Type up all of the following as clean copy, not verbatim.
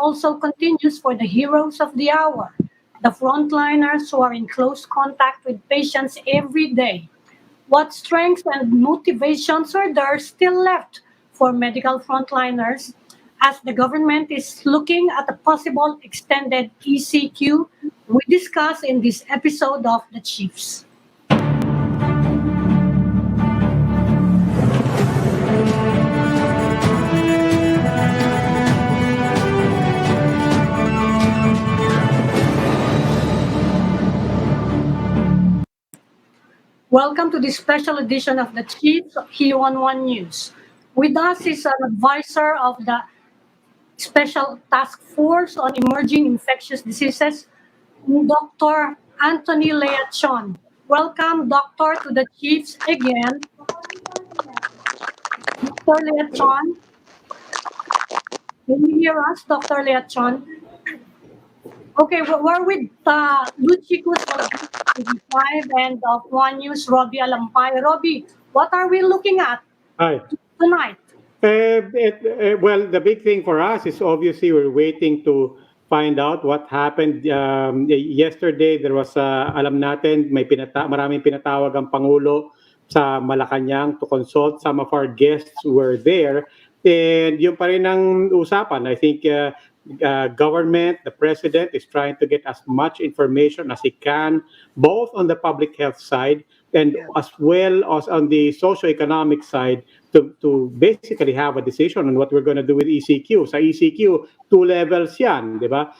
also continues for the heroes of the hour, the frontliners who are in close contact with patients every day. What strengths and motivations are there still left for medical frontliners as the government is looking at a possible extended ECQ? We discuss in this episode of the Chiefs. Welcome to this special edition of the Chiefs here on One News. With us is an advisor of the Special Task Force on Emerging Infectious Diseases, Dr. Anthony Leachon. Welcome, Doctor, to the Chiefs again. Dr. Leachon, can you hear us, Dr. Leachon? Okay, we're with Luchi Cruz Valdes and of One News, Roby Alampay. Roby, what are we looking at tonight? Well, the big thing for us is obviously we're waiting to find out what happened. Yesterday, there was, alam natin, maraming pinatawag ang Pangulo sa Malacanang to consult. Some of our guests were there. And yung pa rin ang usapan. I think government, the president is trying to get as much information as he can, both on the public health side and as well as on the socio-economic side, to basically have a decision on what we're going to do with ECQ. Sa ECQ, two levels yan, di ba?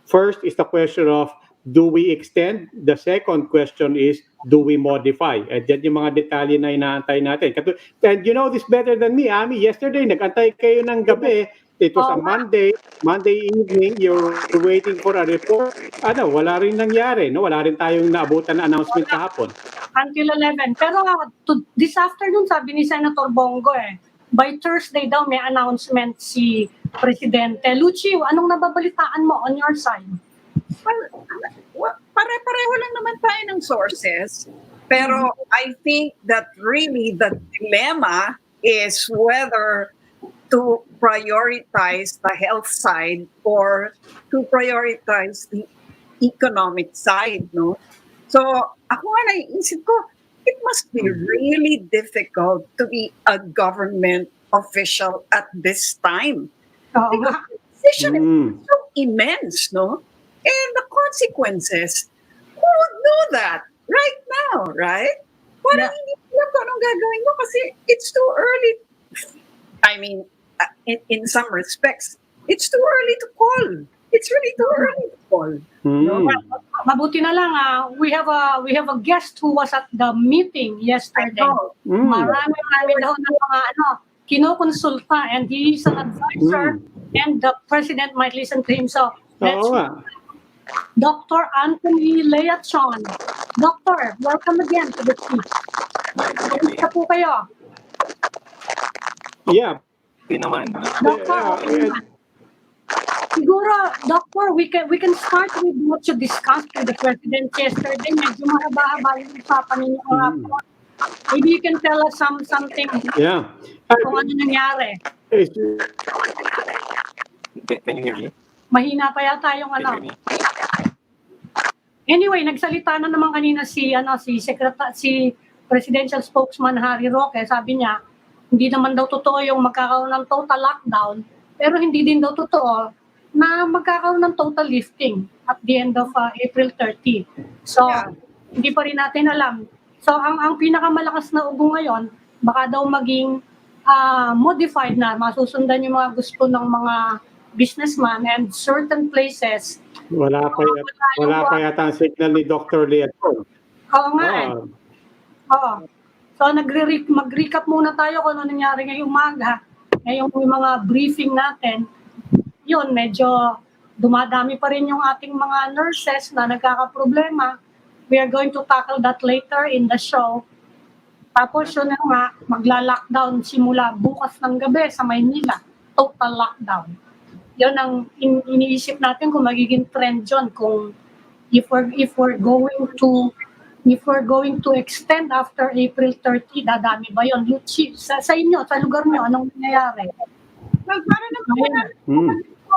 First is the question of, do we extend? The second question is, do we modify? And yan yung mga detalye na inaantay natin. And you know this better than me, Amy. Yesterday, nag-antay kayo ng gabi. It was a Monday evening, you're waiting for a report. Wala rin nangyari, no? Wala rin tayong naabutan na announcement kahapon. Until 11. Pero this afternoon, sabi ni Senator Bongo by Thursday daw may announcement si Presidente. Luchi, anong nababalitaan mo on your side? Well, pare-pareho lang naman tayo ng sources. Pero I think that really the dilemma is whether to prioritize the health side or to prioritize the economic side, no? So, ako nga naisip ko, it must be really difficult to be a government official at this time. Because the decision is so immense, no? And the consequences, who would know that right now, right? Parang hindi ko alam kung anong gagawin mo kasi it's too early. I mean, in some respects, it's too early to call. It's really too early to call. No? Mabuti na lang, we have a guest who was at the meeting yesterday. Marami daw na mga kinokonsulta, and he is an advisor, and the president might listen to him. So let's Dr. Anthony Leachon. Doctor, welcome again to the team. Kamusta po kayo? Yeah. Doctor, siguro, Doctor, we can start with what you discussed with the President yesterday. Medyo mahaba-haba yung usapan ninyo. Maybe you can tell us something kung ano nangyari. Can you hear me? Mahina pa yata yung Anyway, nagsalita na naman kanina si Presidential Spokesman Harry Roque. Sabi niya, hindi naman daw totoo yung magkakaroon ng total lockdown, pero hindi din daw totoo na magkakaroon ng total lifting at the end of April 30. So, hindi pa rin natin alam. So, ang pinakamalakas na ugo ngayon, baka daw maging modified na, masusundan yung mga gusto ng mga businessman and certain places. Wala pa yata ang signal ni Dr. Leachon. Oo nga Oo. So, mag-recap muna tayo kung ano nangyari ngayong umaga. Ngayong mga briefing natin, yun, medyo dumadami pa rin yung ating mga nurses na nagkakaproblema. We are going to tackle that later in the show. Tapos yun nga, magla-lockdown simula bukas ng gabi sa Maynila. Total lockdown. Yun ang iniisip natin kung magiging trend yun. Kung if we're going to extend after April 30, dadami ba yun? Luchi, sa inyo, sa lugar nyo, anong nangyayari? Well, para naman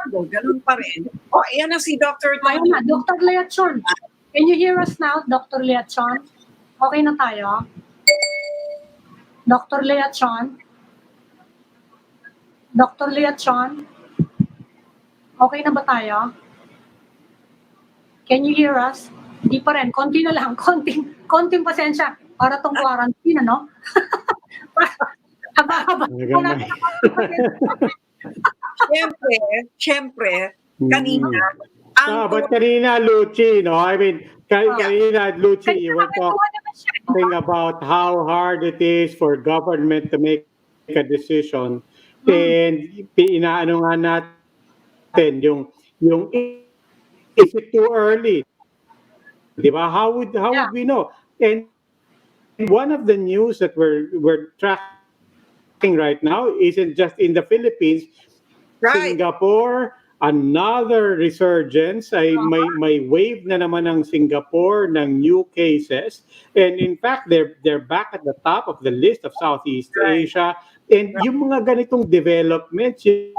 todo, ganun pa rin. Oh, ayan na si Dr. Ayun Tony. na, Dr. Leachon. Can you hear us now, Dr. Leachon? Okay na tayo? Dr. Leachon? Dr. Leachon? Okay na ba tayo? Can you hear us? Hindi pa rin. Konti na lang. Konting pasensya. Para tong quarantine, ano? Haba-haba. Nagamay. Siyempre, kanina, But kanina, Luchi, no? I mean, kanina, Luchi, you were talking about how hard it is for government to make a decision. And inaano nga natin, yung is it too early? Diba? How would we know? And one of the news that we're tracking right now isn't just in the Philippines. right? Singapore, another resurgence, ay may wave na naman ng Singapore ng new cases. And in fact, they're back at the top of the list of Southeast Asia. And yung mga ganitong developments, yung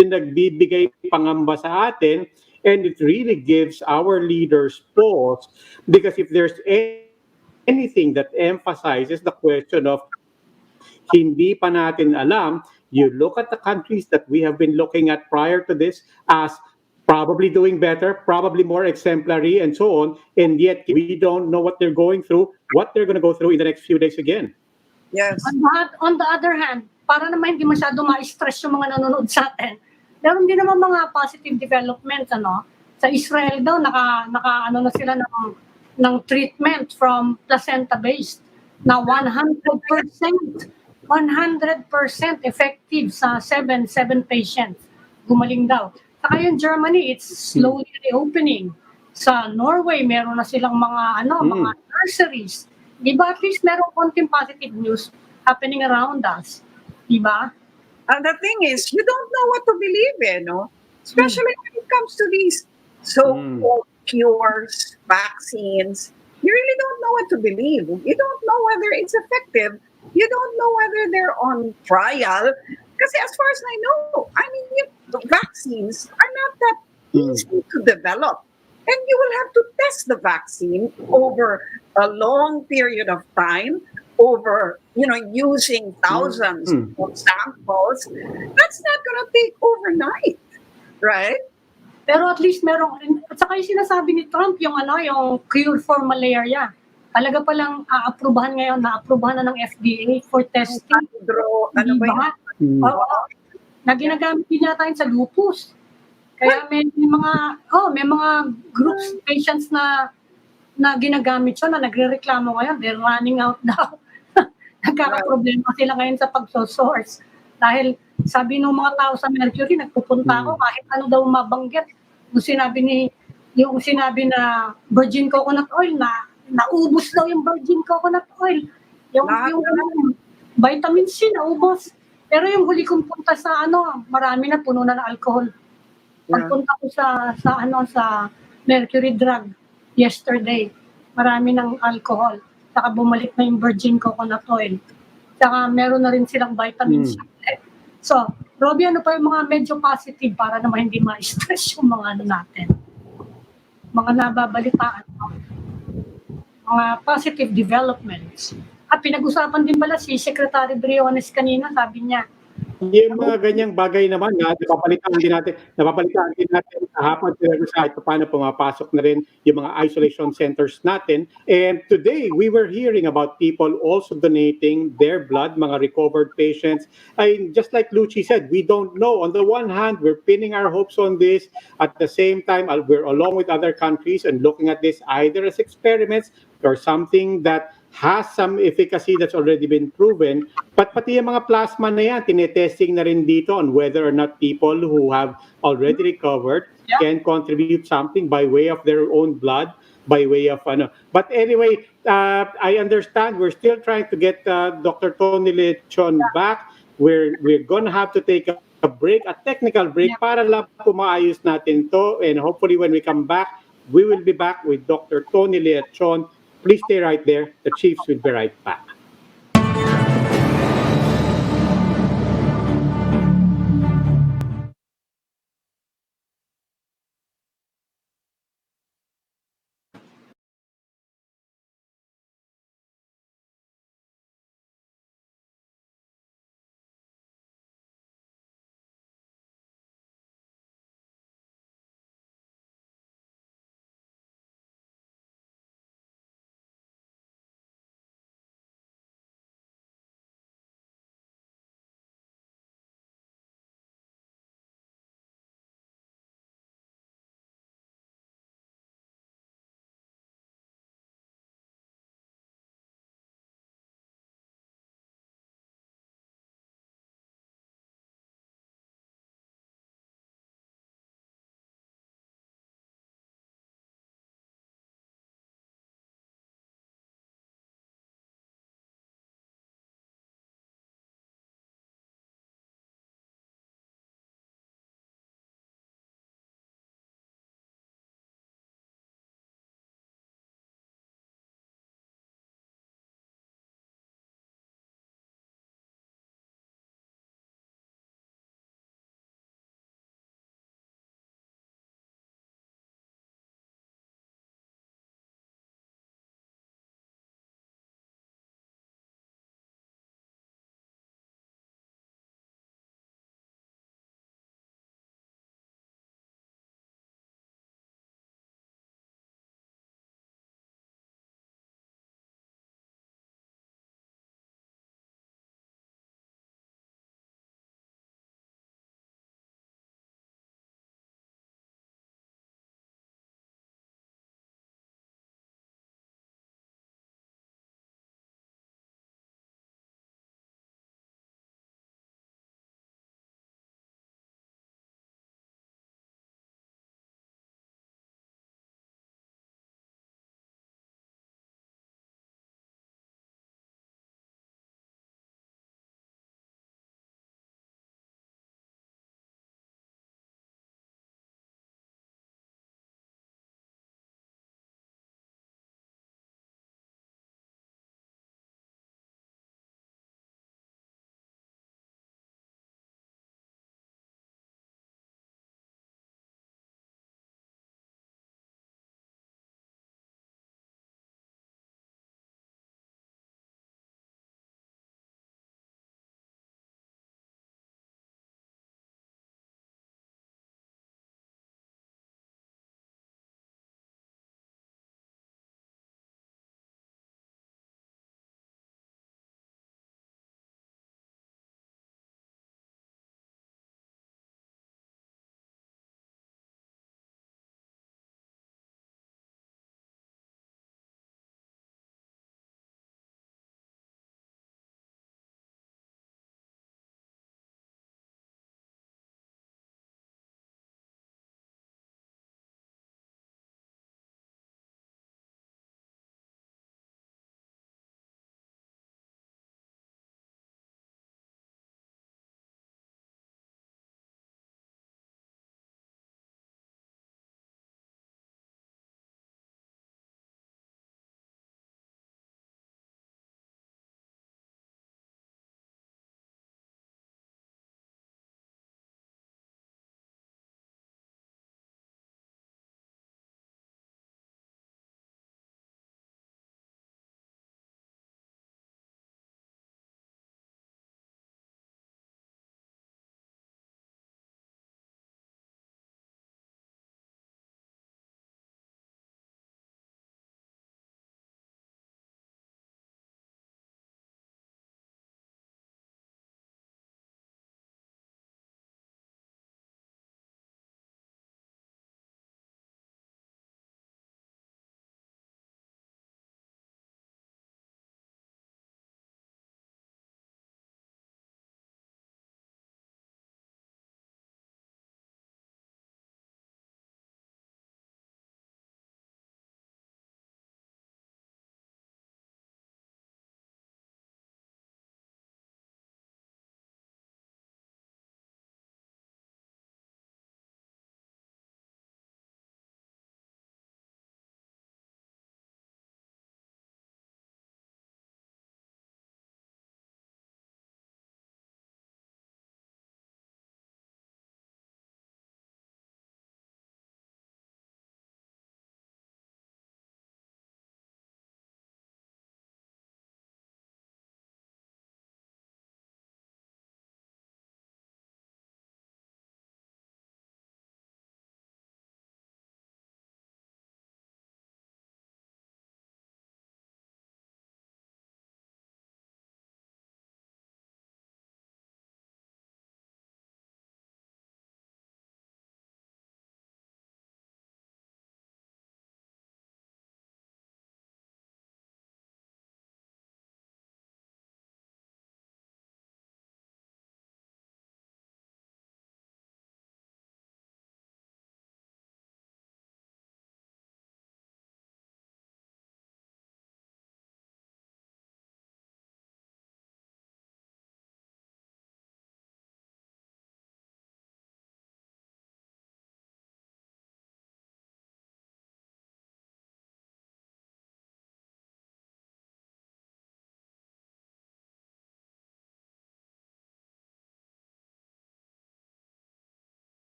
nagbibigay pangamba sa atin, and it really gives our leaders pause, because if there's anything that emphasizes the question of hindi pa natin alam, you look at the countries that we have been looking at prior to this as probably doing better, probably more exemplary, and so on, and yet we don't know what they're going through, what they're going to go through in the next few days again. Yes. On the other hand, para naman hindi masyado ma-stress yung mga nanonood sa atin, meron din naman mga positive developments, ano? Sa Israel daw, naka ano na sila ng treatment from placenta-based na 100% effective sa 7 patients. Gumaling daw. Saka yung Germany, it's slowly reopening. Sa Norway, meron na silang mga mga nurseries. Diba? At least meron konting positive news happening around us. Diba? And the thing is, you don't know what to believe in, no? Especially when it comes to these so-called cures, vaccines. You really don't know what to believe. You don't know whether it's effective. You don't know whether they're on trial. Because as far as I know, I mean, the vaccines are not that easy to develop. And you will have to test the vaccine over a long period of time, over, using thousands of samples. That's not going to take overnight, right? Pero at least merong, at saka yung sinasabi ni Trump, yung cure for malaria. Talaga palang aaprubahan ngayon, naaprubahan na ng FDA for testing. Ba? Oo. Na ginagamit din natin sa lupus. Kaya may mga groups, patients na ginagamit siya, na nagre-reklamo ngayon, they're running out daw. Nagkakaproblema sila ngayon sa pagsosource. Dahil sabi ng mga tao sa Mercury, nagpupunta ako kahit ano daw mabanggit. Yung sinabi na virgin coconut oil, naubos daw yung virgin coconut oil. Yung vitamin C, naubos. Pero yung huli kong punta sa marami na, puno na ng alcohol. Pagpunta ko sa Mercury Drug yesterday, marami ng alcohol. Saka bumalik na yung virgin coconut oil. Saka meron na rin silang vitamin C. So, Roby, ano pa yung mga medyo positive para naman hindi ma-stress yung mga natin? Mga nababalitaan. Mga positive developments. At pinag-usapan din pala si Secretary Briones kanina, sabi niya, yung mga ganyang bagay naman na napapalitan din natin kahapon sa paano pumapasok na rin yung mga isolation centers natin. And today, we were hearing about people also donating their blood, mga recovered patients. Just like Luchi said, we don't know. On the one hand, we're pinning our hopes on this. At the same time, we're along with other countries and looking at this either as experiments or something that has some efficacy that's already been proven. But pati yung mga plasma na yan, tinetesting na rin dito on whether or not people who have already recovered can contribute something by way of their own blood, by way of But anyway, I understand we're still trying to get Dr. Tony Leachon back. We're gonna have to take a break, a technical break, para lang po maayos natin to. And hopefully when we come back, we will be back with Dr. Tony Leachon. Please stay right there. The Chiefs will be right back.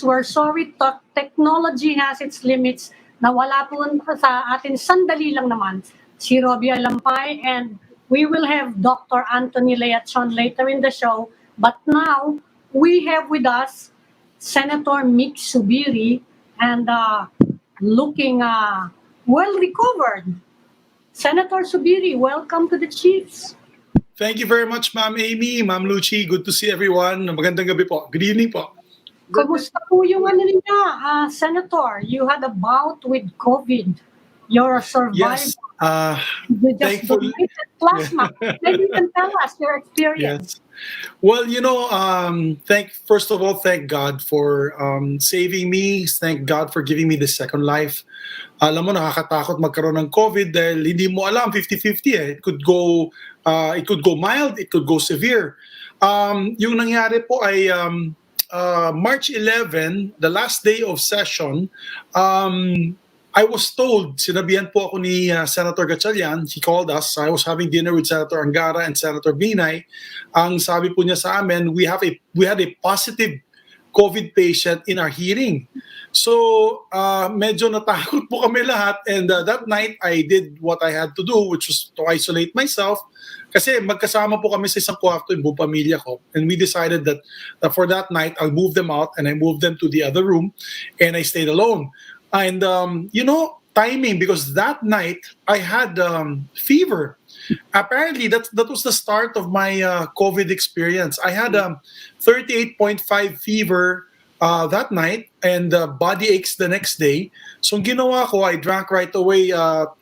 Chiefs, we're sorry, technology has its limits na wala po sa atin sandali lang naman si Roby Alampay, and we will have Dr. Anthony Leachon later in the show. But now, we have with us Senator Mick Zubiri, and looking well recovered. Senator Zubiri, welcome to the Chiefs. Thank you very much, Ma'am Amy, Ma'am Luchi. Good to see everyone. Magandang gabi po. Good evening po. Kumusta po yung ano ninyo, Senator? You had a bout with COVID. You're a survivor. Yes. You just Thankfully. donated plasma. Maybe you can tell us your experience. Yes. Well, first of all, thank God for saving me. Thank God for giving me the second life. Alam mo, nakakatakot magkaroon ng COVID dahil hindi mo alam, 50-50 eh. It could go mild, it could go severe. Yung nangyari po ay March 11, the last day of session, I was told, sinabihan po ako ni Senator Gatchalian, he called us, I was having dinner with Senator Angara and Senator Binay. Ang sabi po niya sa amin, we had a positive COVID patient in our hearing. So, medyo natakot po kami lahat, and that night I did what I had to do, which was to isolate myself. Kasi magkasama po kami sa isang kwarto yung buong pamilya ko. And we decided that for that night, I'll move them out and I moved them to the other room and I stayed alone. And, timing, because that night I had fever. Apparently, that was the start of my COVID experience. I had 38.5 fever that night and body aches the next day. So ang ginawa ko, I drank right away 1,000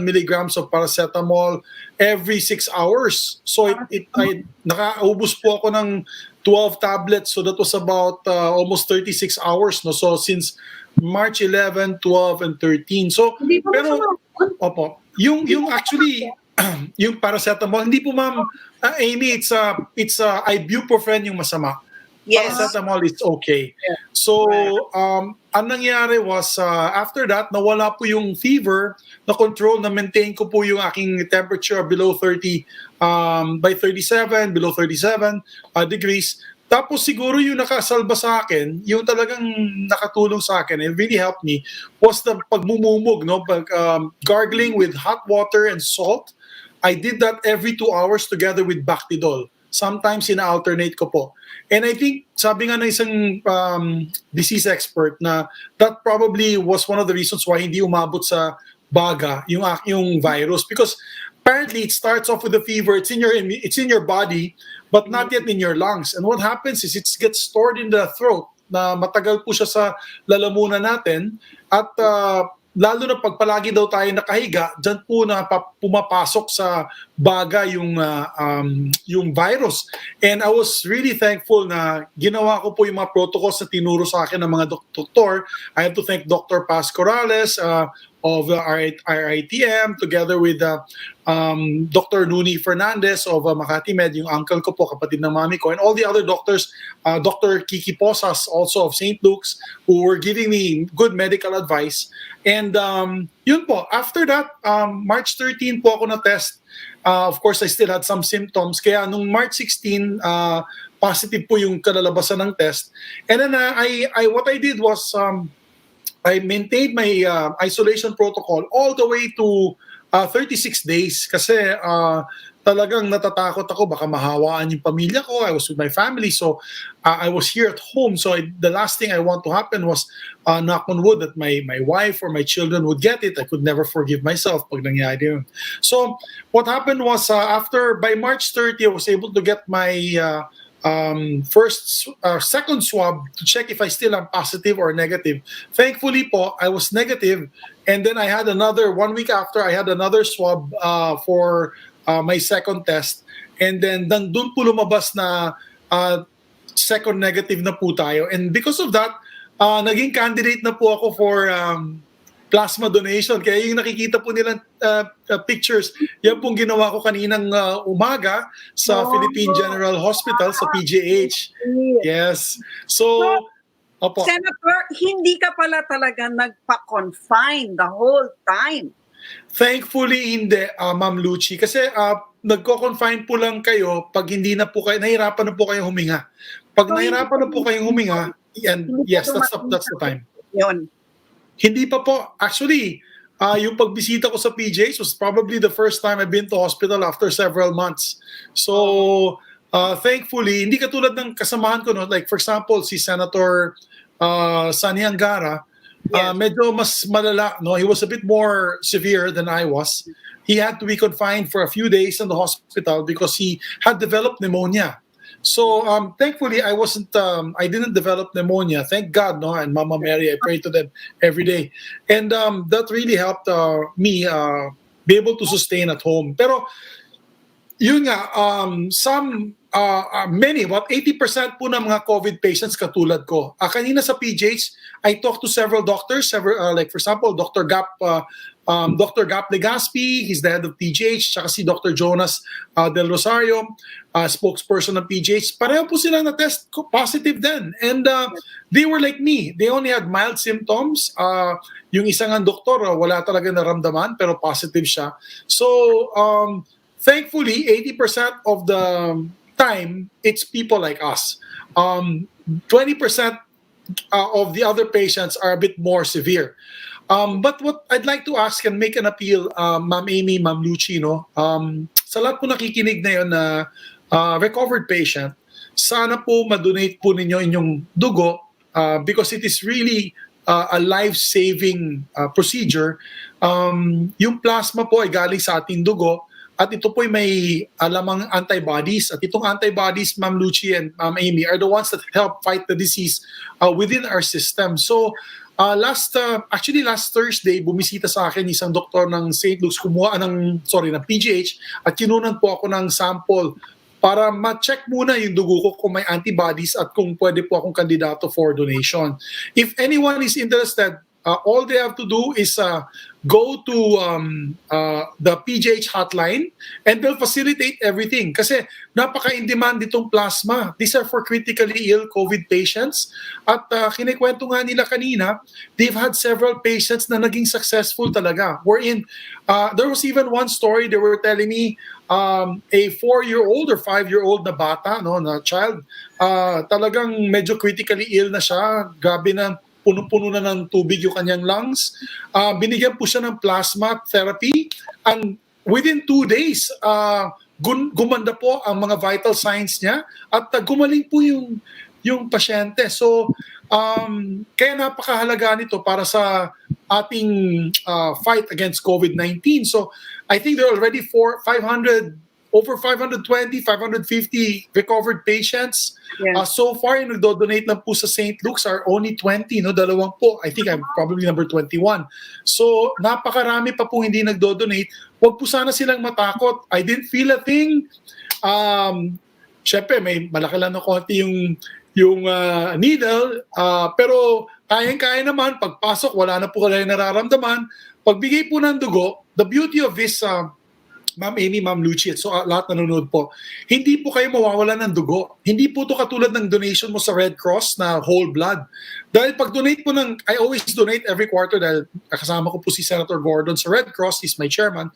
milligrams of paracetamol every 6 hours. So nakaubos po ako ng 12 tablets. So that was about almost 36 hours. No? So since March 11, 12, and 13. So, pero, opo, yung actually, yung paracetamol, hindi po ma'am, Amy, it's ibuprofen yung masama. Yes. Paracetamol is okay. So, ang nangyari was, after that, nawala po yung fever, na-control, na-maintain ko po yung aking temperature below 30, by 37, below 37 degrees. Tapos siguro yung nakasalba sa akin, yung talagang nakatulong sa akin, it really helped me, was the pagmumumog, no? Gargling with hot water and salt. I did that every 2 hours together with Bactidol. Sometimes ina-alternate ko po. And I think, sabi nga ng isang disease expert na that probably was one of the reasons why hindi umabot sa baga yung virus, because apparently it starts off with a fever, it's in your body, but not yet in your lungs. And what happens is it gets stored in the throat na matagal po siya sa lalamunan natin, at lalo na pag palagi daw tayo nakahiga, dyan po na pumapasok sa baga yung virus. And I was really thankful na ginawa ko po yung mga protocols na tinuro sa akin ng mga doktor. I have to thank Dr. Paz Corrales of RITM, together with Dr. Nuni Fernandez of Makati Med, yung uncle ko po, kapatid ng mami ko, and all the other doctors, Dr. Kiki Posas also of St. Luke's, who were giving me good medical advice. And yun po, after that, March 13 po ako na-test. Of course, I still had some symptoms. Kaya nung March 16, positive po yung kalalabasan ng test. And then what I did was, I maintained my isolation protocol all the way to 36 days kasi talagang natatakot ako baka mahawaan yung pamilya ko. I was with my family, so I was here at home. So the last thing I want to happen was knock on wood that my wife or my children would get it. I could never forgive myself pag nangyari yun. So what happened was by March 30, I was able to get my second swab to check if I still am positive or negative. Thankfully po, I was negative, and then I had 1 week after, I had another swab for my second test, and then dun po lumabas na second negative na po tayo. And because of that, naging candidate na po ako for plasma donation. Kaya yung nakikita po nilang pictures, yan pong ginawa ko kaninang umaga sa Philippine General Hospital, sa PGH. Yes. So, opo. Senator, hindi ka pala talaga nagpa-confine the whole time. Thankfully, hindi, Ma'am Luchi. Kasi nagko-confine po lang kayo pag hindi na po kayo, nahirapan na po kayong huminga. Pag nahirapan na po kayong huminga, And yes, that's the time. Yun. Hindi pa po. Actually, yung pagbisita ko sa PJs was probably the first time I've been to hospital after several months. So, thankfully, hindi katulad ng kasamahan ko, no? Like for example, si Senator Sani Angara, Yes. medyo mas malala, no? He was a bit more severe than I was. He had to be confined for a few days in the hospital because he had developed pneumonia. So thankfully, I didn't develop pneumonia. Thank God, no? And Mama Mary, I pray to them every day, and that really helped me be able to sustain at home. Pero yun nga, many, about 80% po ng mga COVID patients katulad ko. Kanina sa PJH, I talked to several doctors, like for example, Dr. Gap Legaspi, he's the head of PJH, tsaka si Dr. Jonas Del Rosario, spokesperson ng PJH. Pareho po sila na-test positive din. And they were like me. They only had mild symptoms. Yung isang doktor, wala talaga naramdaman, pero positive siya. So, thankfully, 80% of the time, it's people like us. 20% of the other patients are a bit more severe. But what I'd like to ask and make an appeal, Ma'am Amy, Ma'am Luchi, no? Sa lahat po nakikinig na yun na recovered patient, sana po madonate po ninyo inyong dugo because it is really a life-saving procedure. Yung plasma po ay galing sa ating dugo at ito po ay may alamang antibodies. At itong antibodies, Ma'am Luchi and Ma'am Amy, are the ones that help fight the disease within our system. So, last Thursday, bumisita sa akin isang doktor ng St. Luke's, ng PGH, at kinunan po ako ng sample para ma-check muna yung dugo ko kung may antibodies at kung pwede po akong kandidato for donation. If anyone is interested, all they have to do is go to the PGH hotline and they'll facilitate everything. Kasi napaka-in-demand itong plasma. These are for critically ill COVID patients. At kinikwento nga nila kanina, they've had several patients na naging successful talaga. Wherein, there was even one story they were telling me, a 4-year-old or 5-year-old na bata, no, na child, talagang medyo critically ill na siya. Grabe na, puno-puno na ng tubig yung kanyang lungs. Binigyan po siya ng plasma therapy and within 2 days, gumanda po ang mga vital signs niya at gumaling po yung pasyente. So, kaya napakahalaga nito para sa ating fight against COVID-19. So, I think there are already over 520, 550 recovered patients. Yes. So far, yung nagdo-donate lang po sa St. Luke's are only 20, no? Dalawang po. I think I'm probably number 21. So, napakarami pa po hindi nagdo-donate. Huwag po sana silang matakot. I didn't feel a thing. Syempre, may malaki lang na konti yung needle. Pero kayang-kaya naman. Pagpasok, wala na po kayo nararamdaman. Pagbigay po ng dugo, the beauty of this Ma'am Amy, Ma'am Luchi, at so lahat nanonood po, hindi po kayo mawawalan ng dugo. Hindi po to katulad ng donation mo sa Red Cross na whole blood. Dahil pag donate po I always donate every quarter dahil kasama ko po si Senator Gordon sa Red Cross, he's my chairman.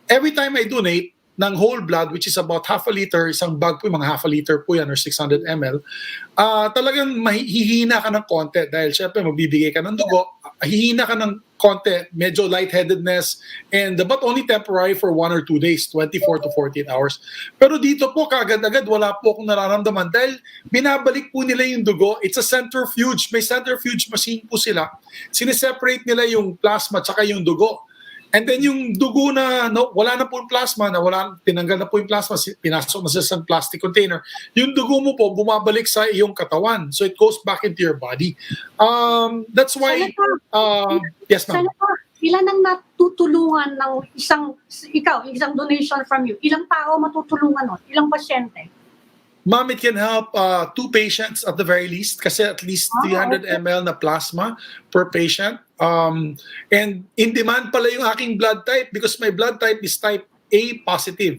Every time I donate ng whole blood, which is about half a liter, isang bag po, mga half a liter po yan or 600 ml, talagang mahihina ka ng konti dahil syempre magbibigay ka ng dugo, hihina ka ng konti, medyo lightheadedness, but only temporary for 1 or 2 days, 24 to 48 hours. Pero dito po, kaagad-agad, wala po akong nararamdaman dahil binabalik po nila yung dugo. It's a centrifuge. May centrifuge machine po sila. Sineseparate nila yung plasma tsaka yung dugo. And then yung dugo na wala na po yung plasma, tinanggal na po yung plasma, pinasok na sa isang plastic container, yung dugo mo po bumabalik sa iyong katawan. So it goes back into your body. That's why, yes ma'am. Senator, ilan ang natutulungan ng isang donation from you? Ilang tao matutulungan nun? Ilang pasyente? Ma'am, it can help 2 patients at the very least kasi at least 300 ml na plasma per patient. And in demand pala yung aking blood type because my blood type is type A positive.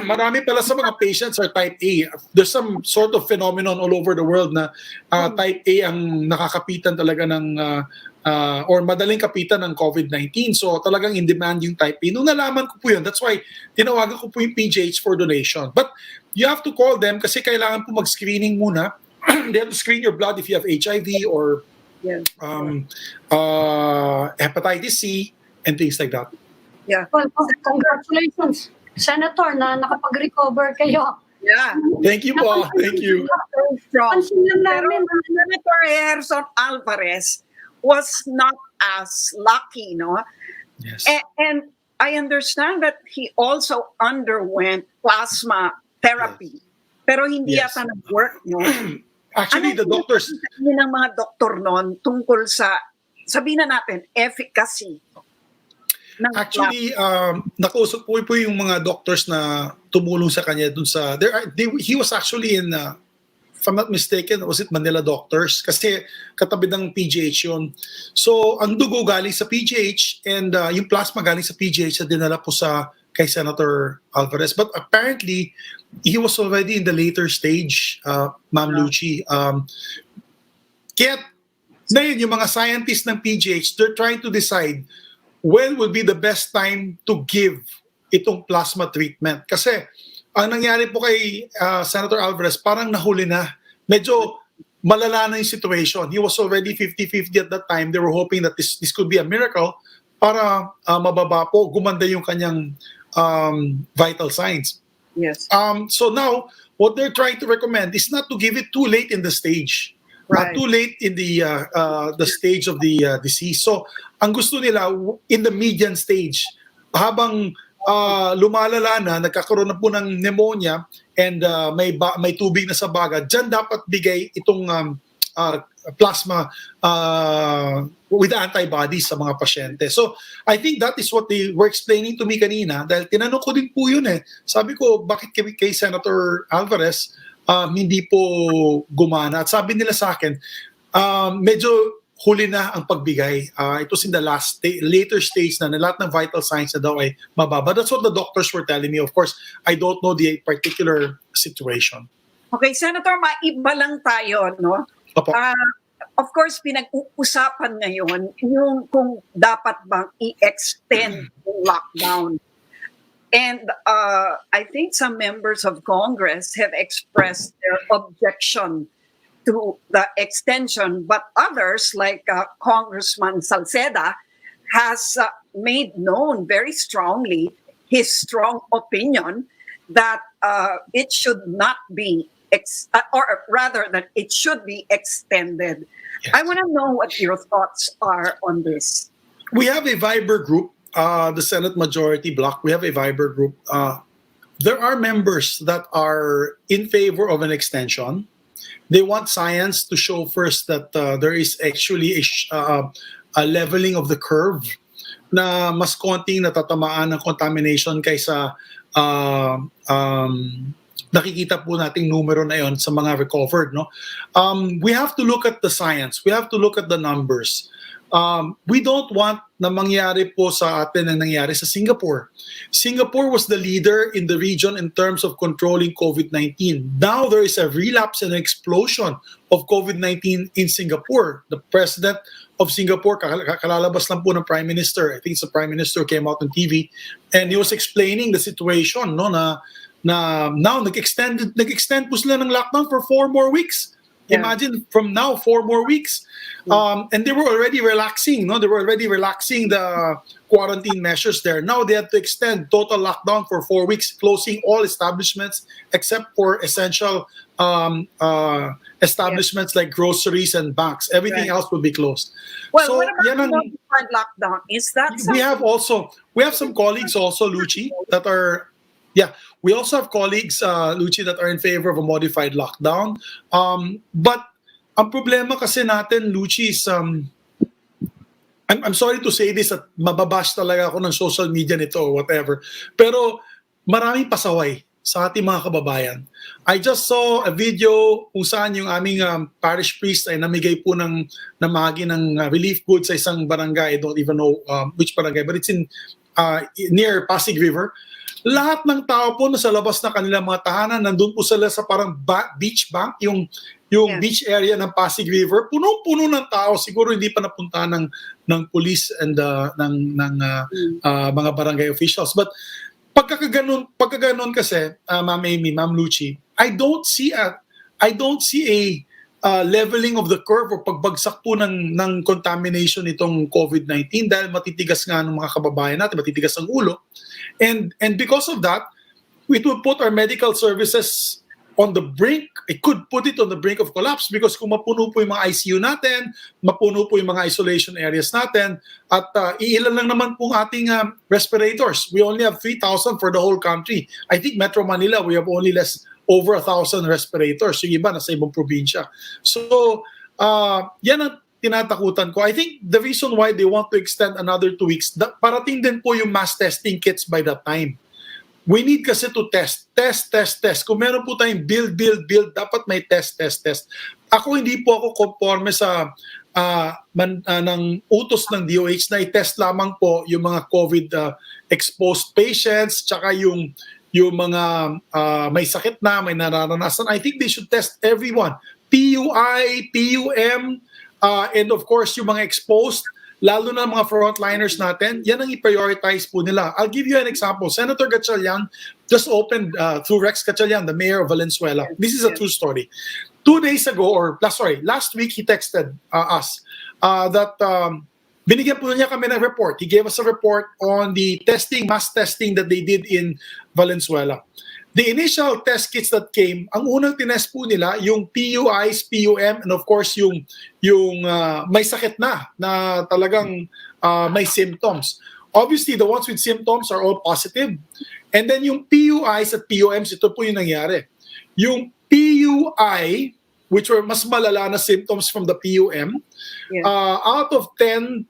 Marami pala sa mga patients are type A. There's some sort of phenomenon all over the world na type A ang nakakapitan talaga ng or madaling kapitan ng COVID-19. So talagang in demand yung type A. Nung nalaman ko po yun, that's why tinawagan ko po yung PGH for donation. But you have to call them kasi kailangan po mag-screening muna they have to screen your blood if you have HIV or Yeah. hepatitis C and things like that. Yeah. Well, congratulations, Senator, na nakapag-recover kayo. Yeah. Thank you po. Thank you. So strong. Pansin lang namin, Senator Gerson Alvarez was not as lucky, no? Yes. And I understand that he also underwent plasma therapy. Pero hindi Yes. yata nag-work, no? Actually, the doctors, Sabi ng mga doktor noon tungkol sa, sabihin na natin, efficacy. ng actually, nakausap po yung mga doctors na tumulong sa kanya dun sa, he was actually in, if I'm not mistaken, was it Manila Doctors? Kasi katabi ng PGH yun. So, ang dugo galing sa PGH and yung plasma galing sa PGH na dinala po kay Senator Alvarez. But apparently, he was already in the later stage, Ma'am Luchi. Kaya, ngayon, yung mga scientists ng PGH, they're trying to decide when will be the best time to give itong plasma treatment. Kasi, ang nangyari po kay Senator Alvarez, parang nahuli na. Medyo malala na yung situation. He was already 50-50 at that time. They were hoping that this could be a miracle para mababa po, gumanda yung kanyang vital signs. Yes. So now, what they're trying to recommend is not to give it too late in the stage. Right. Too late in the stage of the disease. So, ang gusto nila, in the median stage, habang lumalala na, nagkakaroon na po ng pneumonia, and may tubig na sa baga, dyan dapat bigay itong plasma with antibodies sa mga pasyente. So, I think that is what they were explaining to me kanina, dahil tinanong ko din po yun eh. Sabi ko, bakit kay Senator Alvarez hindi po gumana? At sabi nila sa akin, medyo huli na ang pagbigay. It was in the later stage na lahat ng vital signs na daw ay mababa. That's what the doctors were telling me. Of course, I don't know the particular situation. Okay, Senator, maiba lang tayo, no? Opo. Of course, pinag-uusapan ngayon yung kung dapat bang i-extend yung lockdown. And I think some members of Congress have expressed their objection to the extension, but others, like Congressman Salceda, has made known very strongly his strong opinion that it should not be, or rather that it should be extended. Yes. I want to know what your thoughts are on this. We have a Viber group, the Senate Majority Bloc. We have a Viber group. There are members that are in favor of an extension. They want science to show first that there is actually a leveling of the curve na mas konting natatamaan ng contamination kaysa nakikita po nating numero na yon sa mga recovered. No? We have to look at the science. We have to look at the numbers. We don't want na mangyari po sa atin ang nangyari sa Singapore. Singapore was the leader in the region in terms of controlling COVID-19. Now there is a relapse and explosion of COVID-19 in Singapore. The president of Singapore, kalalabas lang po ng Prime Minister, I think the Prime Minister came out on TV, and he was explaining the situation, no, na now nag-extend po sila ng lockdown for 4 more weeks. Yeah. Imagine from now 4 more weeks. And they were already relaxing, no? They were already relaxing the quarantine measures there. Now they have to extend total lockdown for 4 weeks, closing all establishments except for essential establishments like groceries and banks. Everything else will be closed. Well, So, what about yan ang- modified lockdown? Is that we have some colleagues also, Luchi, that are, we also have colleagues, Luchi, that are in favor of a modified lockdown. But ang problema kasi natin, Luchi, is, I'm sorry to say this, at mababash talaga ako ng social media nito or whatever, pero maraming pasaway sa ating mga kababayan. I just saw a video kung saan yung aming parish priest ay namigay po ng namagi ng relief goods sa isang barangay. I don't even know which barangay, but it's in near Pasig River. Lahat ng tao po nasa labas na kanilang mga tahanan, nandun po sila sa parang beach bank, yung beach area ng Pasig River, punong-puno ng tao. Siguro hindi pa napuntahan ng police and ng mga barangay officials. But pagkaganon kasi, Ma'am Amy, Ma'am Luchi, I don't see a leveling of the curve o pagbagsak po ng contamination itong COVID-19 dahil matitigas nga ng mga kababayan natin, matitigas ang ulo. And because of that, it will put our medical services on the brink. It could put it on the brink of collapse because kung mapuno po yung mga ICU natin, mapuno po yung mga isolation areas natin, at iilan lang naman pong ating respirators. We only have 3,000 for the whole country. I think Metro Manila, we have only over 1,000 respirators. Yung iba, nasa ibang probinsya. So, yan ang tinatakutan ko. I think the reason why they want to extend another 2 weeks, parating din po yung mass testing kits by that time. We need kasi to test. Kung meron po tayong build, dapat may test. Ako, hindi po ako conforme sa ng utos ng DOH na i-test lamang po yung mga COVID-exposed patients, tsaka yung mga may sakit na, may nararanasan. I think they should test everyone. PUI, PUM, and of course, yung mga exposed, lalo na mga frontliners natin, yan ang i-prioritize po nila. I'll give you an example. Senator Gatchalian just opened through Rex Gatchalian, the mayor of Valenzuela. This is a true story. 2 days ago, last week, he texted us that binigyan po niya kami ng report. He gave us a report on the mass testing that they did in Valenzuela. The initial test kits that came, ang unang tinest po nila, yung PUIs, PUM, and of course yung may sakit na talagang may symptoms. Obviously, the ones with symptoms are all positive. And then yung PUIs at PUMs, ito po yung nangyari. Yung PUI, which were mas malala na symptoms from the PUM, out of 10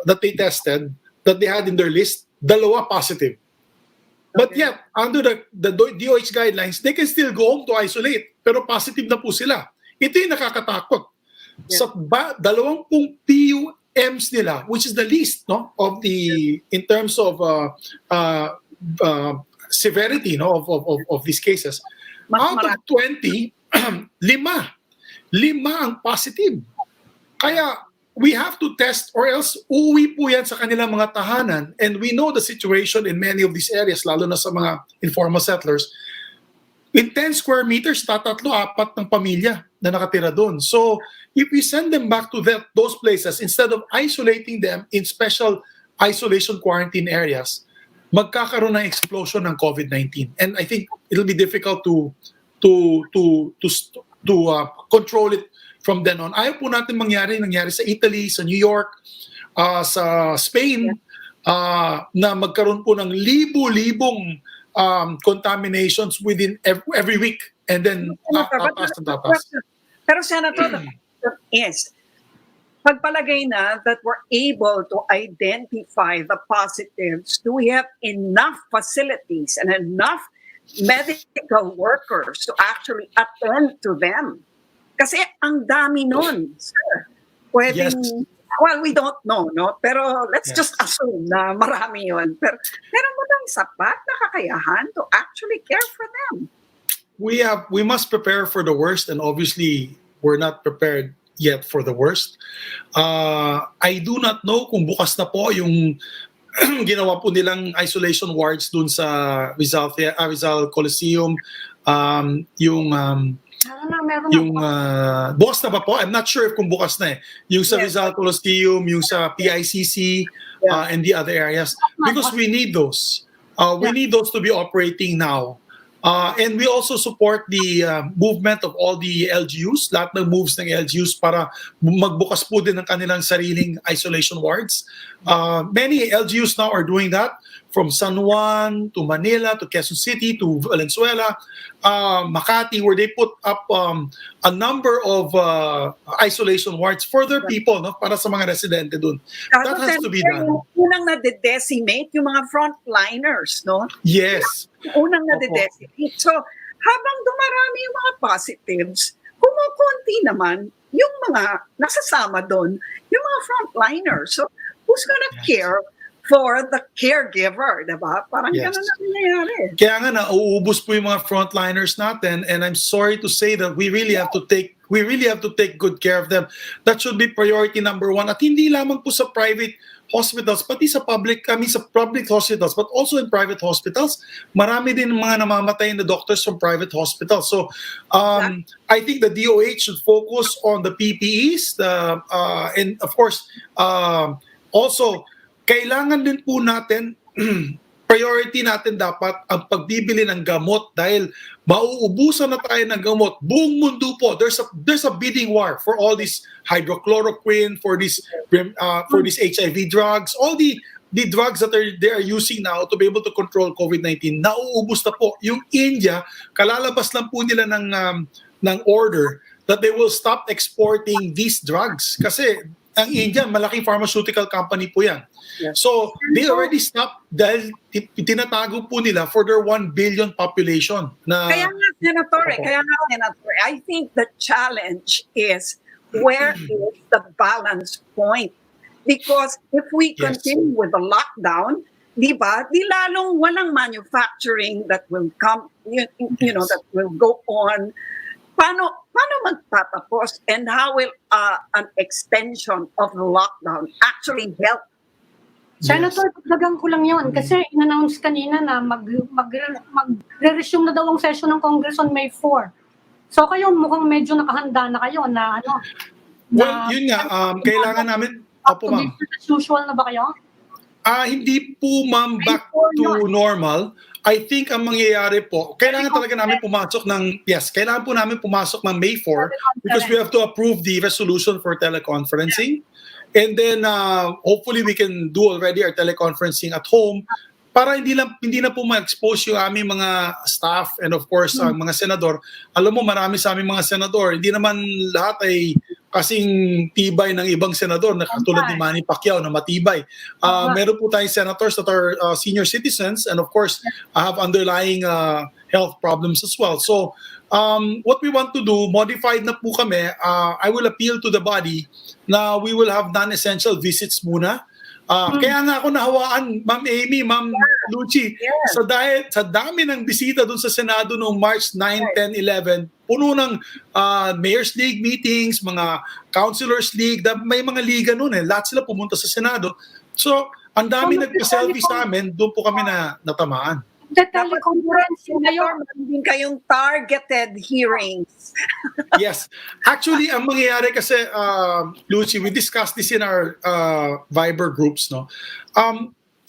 that they tested, that they had in their list, 2 positive. But yet, under the DOH guidelines, they can still go home to isolate. Pero positive na po sila. Ito yung nakakatakot. Sa 20 PUMs nila, which is the least of in terms of severity of these cases, out of 20, 5 ang positive. Kaya we have to test or else uuwi po yan sa kanilang mga tahanan. And we know the situation in many of these areas, lalo na sa mga informal settlers. In 10 square meters, 3-4 ng pamilya na nakatira doon. So if we send them back to those places, instead of isolating them in special isolation quarantine areas, magkakaroon ng explosion ng COVID-19. And I think it'll be difficult to control it from then on. Ayaw po natin nangyari sa Italy, sa New York, sa Spain, na magkaroon po ng libo-libong contaminations within every week. And then, tatas. Pero Senator, the question is, pagpalagay na that we're able to identify the positives, do we have enough facilities and enough medical workers to actually attend to them? Kasi ang dami nun, sir. Pwedeng, well, we don't know, no? Pero let's just assume na marami yun. Pero mo bang sapat na kakayahan to actually care for them? We must prepare for the worst, and obviously we're not prepared yet for the worst. I do not know kung bukas na po yung ginawa po nilang isolation wards dun sa Rizal Coliseum, bukas na ba po? I'm not sure if kung bukas na yung sa Rizal Coliseum, yung sa PICC, and the other areas, because we need those. We need those to be operating now. And we also support the movement of all the LGUs, lahat ng moves ng LGUs para magbukas po din ng kanilang sariling isolation wards. Many LGUs now are doing that, from San Juan to Manila to Quezon City to Valenzuela, Makati, where they put up a number of isolation wards for their people, para sa mga residente dun. That has to be done. Unang na-decimate yung mga frontliners, no? Yes. Unang na-decimate. So, habang dumarami yung mga positives, kumukunti naman yung mga nasasama doon, yung mga frontliners. So, who's gonna care for the caregiver, diba? Parang gano'n na nangyayari. Kaya nga nauubos po yung mga frontliners natin, and I'm sorry to say that we really have to take good care of them. That should be priority number 1. At hindi lamang po sa private hospitals, pati sa public hospitals, but also in private hospitals, marami din mga namamatay na doctors from private hospitals. So I think the DOH should focus on the PPEs, and of course, also, kailangan din po natin priority natin dapat ang pagbibili ng gamot dahil mauubusan na tayo ng gamot. Buong mundo po, there's a bidding war for all these hydrochloroquine, for these HIV drugs, all the drugs that they are using now to be able to control COVID-19. Nauubos na po. Yung India, kalalabas lang po nila ng order that they will stop exporting these drugs kasi ang India, malaking pharmaceutical company po yan. Yes. So, they already stopped dahil tinatago po nila for their 1 billion population. Kaya nga, Senator, I think the challenge is where is the balance point? Because if we continue with the lockdown, di ba, di lalong walang manufacturing that will come, that will go on. Paano magtatapos, and how will an extension of the lockdown actually help? Senator, dagdagan ko lang yun kasi in-announce kanina na magre-resume na daw ang session ng Congress on May 4. So kayo mukhang medyo nakahanda na kayo na Well, yun nga, kailangan namin, opo ma'am. As usual na ba kayo? Hindi po ma'am back to normal. I think ang mangyayari po, kailangan talaga namin pumasok kailangan po namin pumasok ng May 4 because we have to approve the resolution for teleconferencing. And then hopefully we can do already our teleconferencing at home para hindi na po ma-expose yung aming mga staff and of course ang mga senador. Alam mo, marami sa aming mga senador, hindi naman lahat ay kasing tibay ng ibang senador na katulad ni Manny Pacquiao na matibay. Meron po tayong senators that are senior citizens and of course have underlying health problems as well. So what we want to do, modified na po kami, I will appeal to the body na we will have non-essential visits muna. Kaya nga ako nahawaan, Ma'am Amy, Ma'am Luchi, sa dami ng bisita dun sa Senado noong March 9, 10, 11, puno ng Mayor's League meetings, mga Councilors League, may mga liga noon lahat sila pumunta sa Senado. So, ang dami nagpa-selfie sa amin, doon po kami natamaan. Teleconference kayo. Hindi kayong targeted hearings. Yes. Actually, ang mangyayari kasi, Luchi, we discussed this in our Viber groups, no?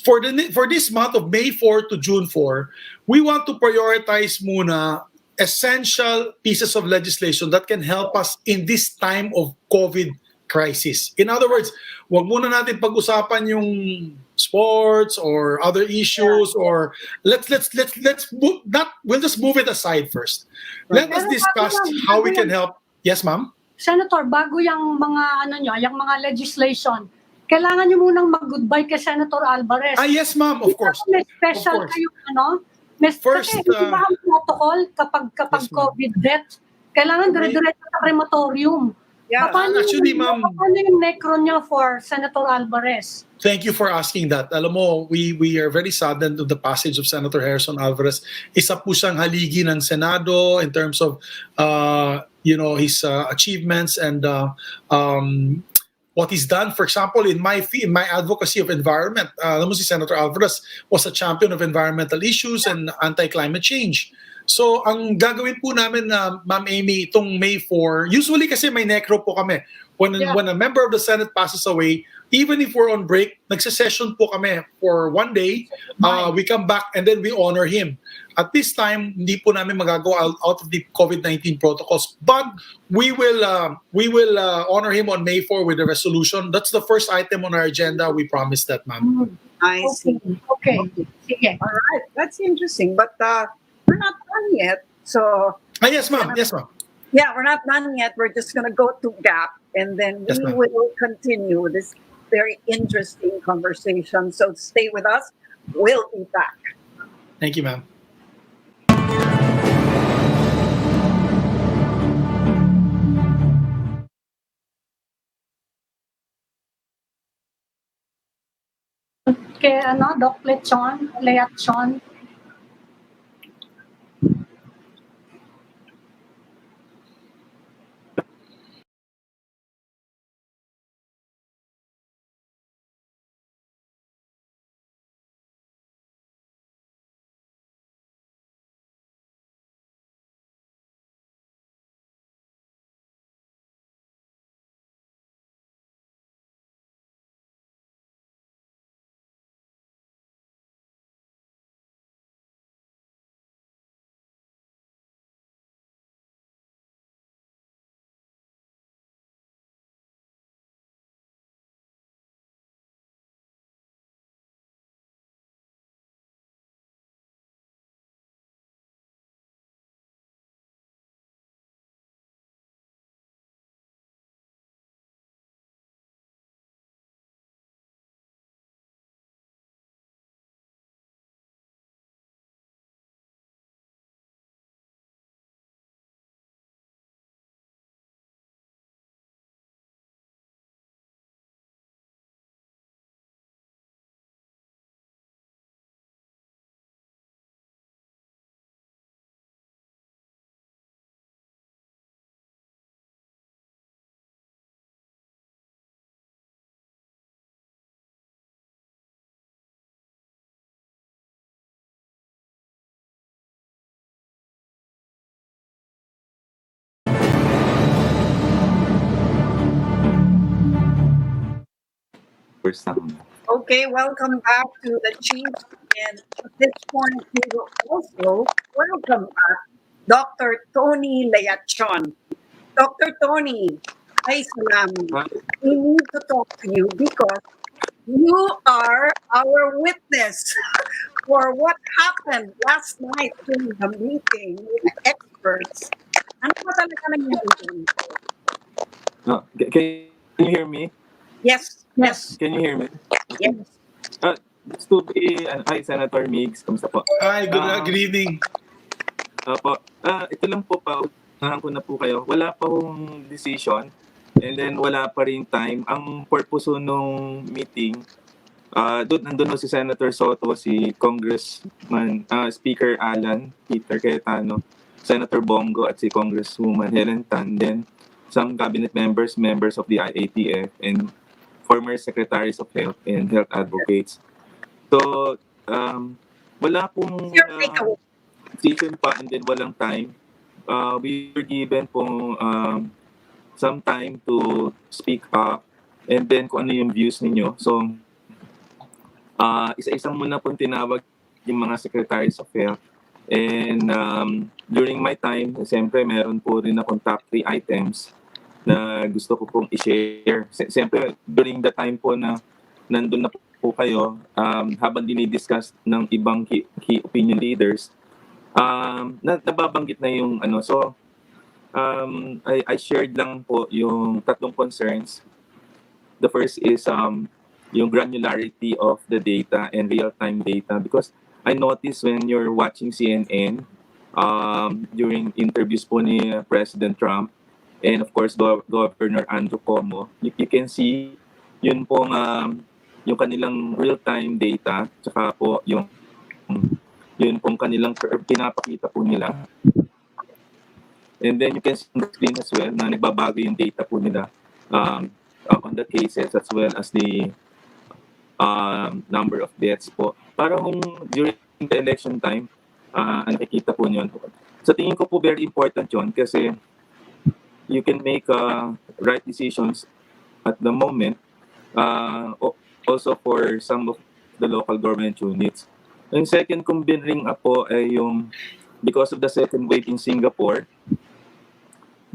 For this month of May 4 to June 4, we want to prioritize muna essential pieces of legislation that can help us in this time of COVID crisis. In other words, wag muna natin pag-usapan yung sports or other issues or we'll just move it aside first. Let us discuss how we can help. Yes, ma'am? Senator, bago yung mga yung mga legislation, kailangan niyo munang mag-goodbye kay Senator Alvarez. Yes, ma'am, of course. May special kayo, First, kasi di ba ang protocol kapag yes, COVID death, kailangan dire-diretso sa crematorium. Yeah, actually, ma'am, paano yung necro niya for Senator Alvarez? Thank you for asking that. Alam mo, we are very saddened of the passage of Senator Harrison Alvarez. Isa po siyang haligi ng Senado in terms of his achievements and what he's done. For example, in my advocacy of environment, alam mo si Senator Alvarez was a champion of environmental issues and anti-climate change. So, ang gagawin po namin na Ma'am Amy, itong May 4, usually kasi may necro po kami. When a member of the Senate passes away, even if we're on break, nagsesession po kami for 1 day, we come back and then we honor him. At this time, hindi po namin magagawa out of the COVID-19 protocols, but we will honor him on May 4 with a resolution. That's the first item on our agenda. We promise that, ma'am. I see. Okay. Sige. All right. That's interesting. But we're not done yet. So. Yes, ma'am. Yes, ma'am. Yeah, we're not done yet. We're just going to go to GAP and then we will continue this very interesting conversation. So stay with us. We'll be back. Thank you, ma'am. Kay Doc Leachon. Okay, welcome back to the Chiefs. And at this point, we will also welcome back Dr. Tony Leachon. Dr. Tony, ay salamat. We need to talk to you because you are our witness for what happened last night during the meeting with the experts. Ano ba talaga nangyari? Can you hear me? Yes, Yes. Can you hear me? yes. Gusto hi, Senator Migs. Kamusta po? Hi, good evening. Po, ito lang po pa, unahan ko na po kayo. Wala pa hong decision and then wala pa rin time. Ang purpose nung meeting, nandun si Senator Soto, si Congressman, Speaker Alan, Peter Cayetano, Senator Bongo at si Congresswoman Helen Tan, then some cabinet members of the IATF, and former secretaries of health and health advocates. So, wala pong Your takeaway. decision pa and then walang time. We were given po some time to speak up and then kung ano yung views ninyo. So, isa-isang muna pong tinawag yung mga secretaries of health. And during my time, siyempre meron po rin akong top 3 items na gusto ko pong i-share. Siyempre, during the time po na nandun na po kayo, habang dinidiscuss ng ibang key opinion leaders, nababanggit na yung ano. So, I shared lang po yung 3 concerns. The first is yung granularity of the data and real-time data, because I noticed when you're watching CNN during interviews po ni President Trump and of course Governor Andrew Cuomo, you can see yun pong yung kanilang real-time data, tsaka po yun pong kanilang curve pinapakita po nila. And then you can see on the screen as well na nagbabago yung data po nila on the cases as well as the number of deaths po. Para kung during the election time, nakikita po nyo. Sa tingin ko po very important yun kasi you can make right decisions at the moment, also for some of the local government units. And second kong binring up po ay yung because of the second wave in Singapore,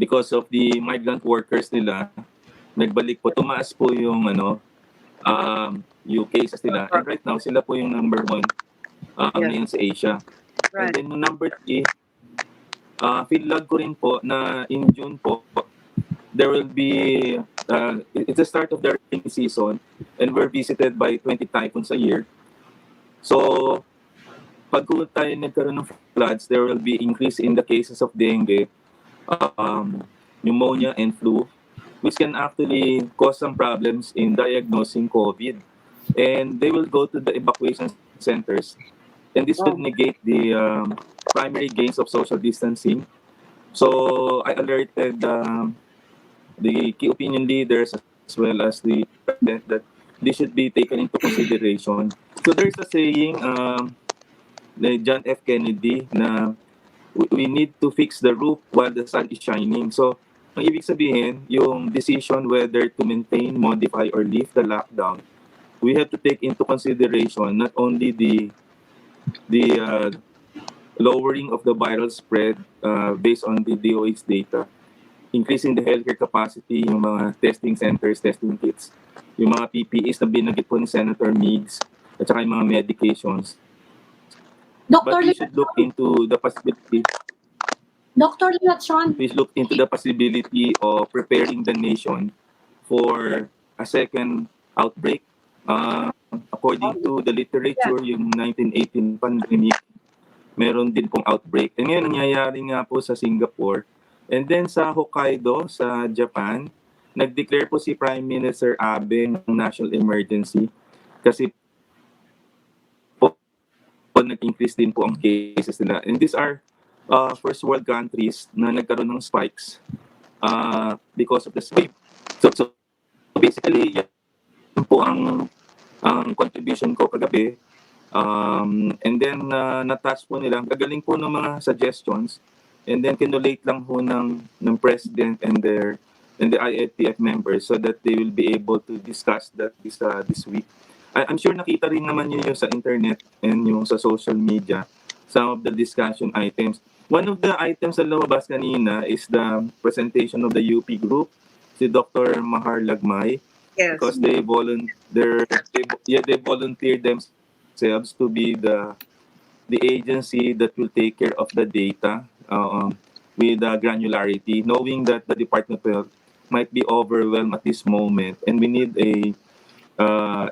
because of the migrant workers nila, nagbalik po, tumaas po yung yung cases nila. And right now, sila po yung number 1 ngayon sa Asia. Right. And then number 3, feedlog ko rin po na in June po, there will be, it's the start of the rainy season and we're visited by 20 typhoons a year. So, pag tayo nagkaroon ng floods, there will be increase in the cases of dengue, pneumonia, and flu, which can actually cause some problems in diagnosing COVID. And they will go to the evacuation centers. And this will negate the primary gains of social distancing. So I alerted the key opinion leaders as well as the president that this should be taken into consideration. So there's a saying, John F. Kennedy, na we need to fix the roof while the sun is shining. So ang ibig sabihin, yung decision whether to maintain, modify, or lift the lockdown, we have to take into consideration not only the lowering of the viral spread based on the DOH data, increasing the healthcare capacity, yung mga testing centers, testing kits, yung mga PPEs na binanggit po ni Senator Migs, at saka yung mga medications. But we should look into the possibility. Dr. Leachon, Please look into the possibility of preparing the nation for a second outbreak. According to the literature, yung 1918 pandemic, meron din pong outbreak. And ngayon, nangyayari nga po sa Singapore. And then sa Hokkaido, sa Japan, nag-declare po si Prime Minister Abe ng national emergency kasi po nag-increase din po ang cases nila. And these are first world countries na nagkaroon ng spikes because of the spike. So basically, yan po ang contribution ko kagabi. And then na-touch po nila, gagaling po ng mga suggestions, and then kinulate lang po ng president and their and the IATF members so that they will be able to discuss that this week. I'm sure nakita rin naman yun yung sa internet and yung sa social media, some of the discussion items. One of the items na lumabas kanina is the presentation of the UP group, si Dr. Mahar Lagmay, Yes. because they volunteered themselves to be the agency that will take care of the data with granularity, knowing that the Department of Health might be overwhelmed at this moment, and we need a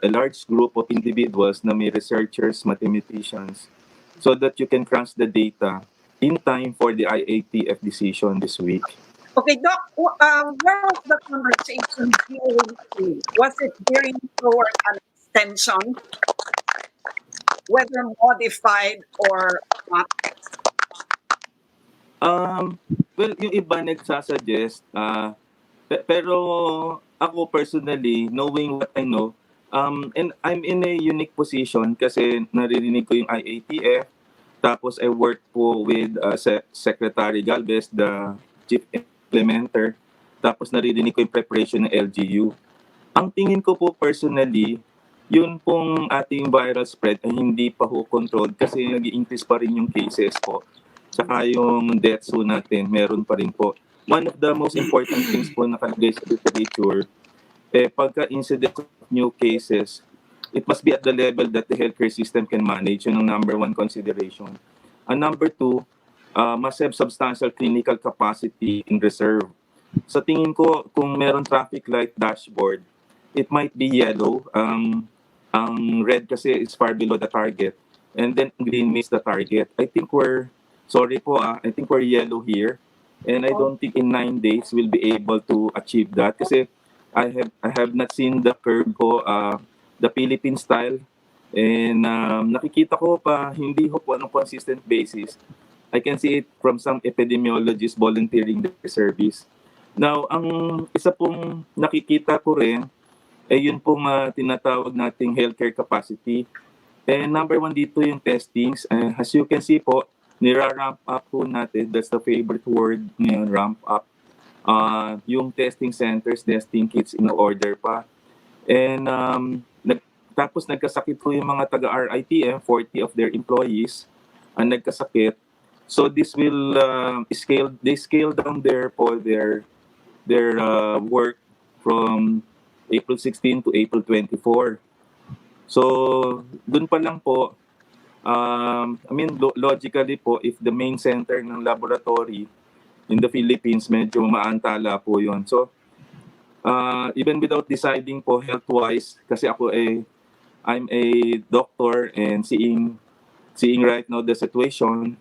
large group of individuals na may researchers, mathematicians, so that you can crunch the data in time for the IATF decision this week. Okay, Doc, where was the conversation during? Was it during toward an extension, whether modified or not? Well, yung iba nagsasuggest, pero ako personally, knowing what I know, and I'm in a unique position kasi naririnig ko yung IATF, tapos I work po with Secretary Galvez, the Chief Implementer, tapos naririnig ko yung preparation ng LGU. Ang tingin ko po personally, yun pong ating viral spread ay hindi pa ho controlled kasi nag-i-increase pa rin yung cases po. Saka yung deaths po natin, meron pa rin po. One of the most important things po nakalagay sa literature, pagka-incident of new cases, it must be at the level that the healthcare system can manage. Yun ang number one consideration. And number two, must have substantial clinical capacity in reserve. Sa tingin ko, kung meron traffic light dashboard, it might be yellow. Ang red kasi is far below the target. And then green means the target. I think we're yellow here. And I don't think in 9 days we'll be able to achieve that. Kasi I have not seen the curve ko, the Philippine style. And nakikita ko pa, hindi ho po anong consistent basis. I can see it from some epidemiologists volunteering their service. Now, ang isa pong nakikita ko rin, yun pong tinatawag nating healthcare capacity. And number one dito yung testings. As you can see po, nira-ramp up po natin. That's the favorite word ngayon, ramp up. Yung testing centers, testing kits in order pa. And tapos nagkasakit po yung mga taga-RITM, 40 of their employees ang nagkasakit. So this will scale down their work from April 16 to April 24. So dun pa lang po, logically po, if the main center ng laboratory in the Philippines, medyo maantala po yun. So even without deciding po health-wise, kasi I'm a doctor and seeing right now the situation,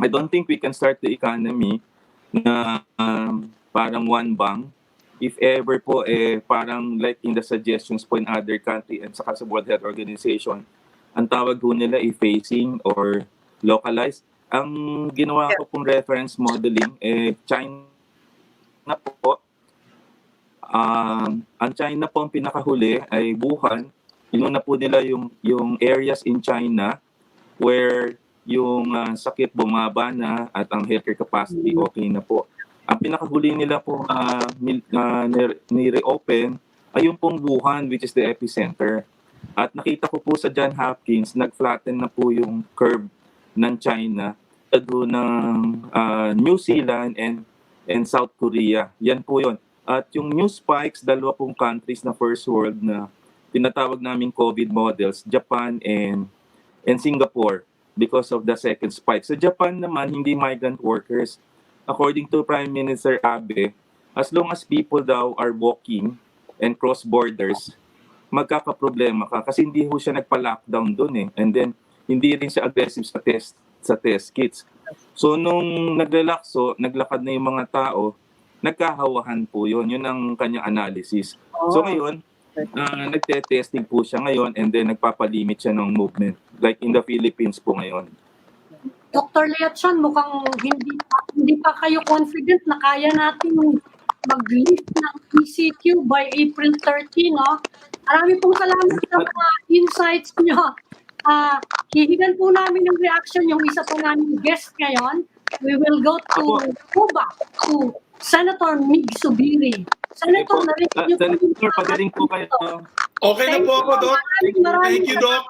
I don't think we can start the economy na parang one bang. If ever po, parang like in the suggestions po in other country and saka sa World Health Organization, ang tawag po nila phasing or localized. Ang ginawa ko pong reference modeling, China po. Ang China po ang pinakahuli ay Wuhan. Inuna po nila yung areas in China where yung sakit bumaba na at ang healthcare capacity okay na po. Ang pinakahuli nila po ni-reopen ay yung pong Wuhan, which is the epicenter. At nakita ko po sa John Hopkins, nag-flatten na po yung curve ng China doon ng New Zealand and South Korea. Yan po yun. At yung new spikes, dalawa pong countries na first world na tinatawag naming COVID models, Japan and Singapore, because of the second spike. Sa Japan naman, hindi migrant workers. According to Prime Minister Abe, as long as people daw are walking and cross borders, magkakaproblema ka kasi hindi ho siya nagpa-lockdown doon . And then hindi rin siya aggressive sa test kits. So nung naglakad na yung mga tao, nagkahawahan po yun. Yun ang kanyang analysis. So ngayon, nagte-testing po siya ngayon and then nagpapalimit siya ng movement. Like in the Philippines po ngayon. Dr. Leachon, mukhang hindi pa kayo confident na kaya natin mag-lift ng ECQ by April 30, no? Marami pong salamat sa mga insights nyo. Hihigan po namin yung reaction yung isa po namin guest ngayon. We will go to Cuba to Senator Mig Zubiri. Senator, narinig niyo po yung Senator, pagaling po kayo. Okay na po ako, Doc. Thank you, Doc.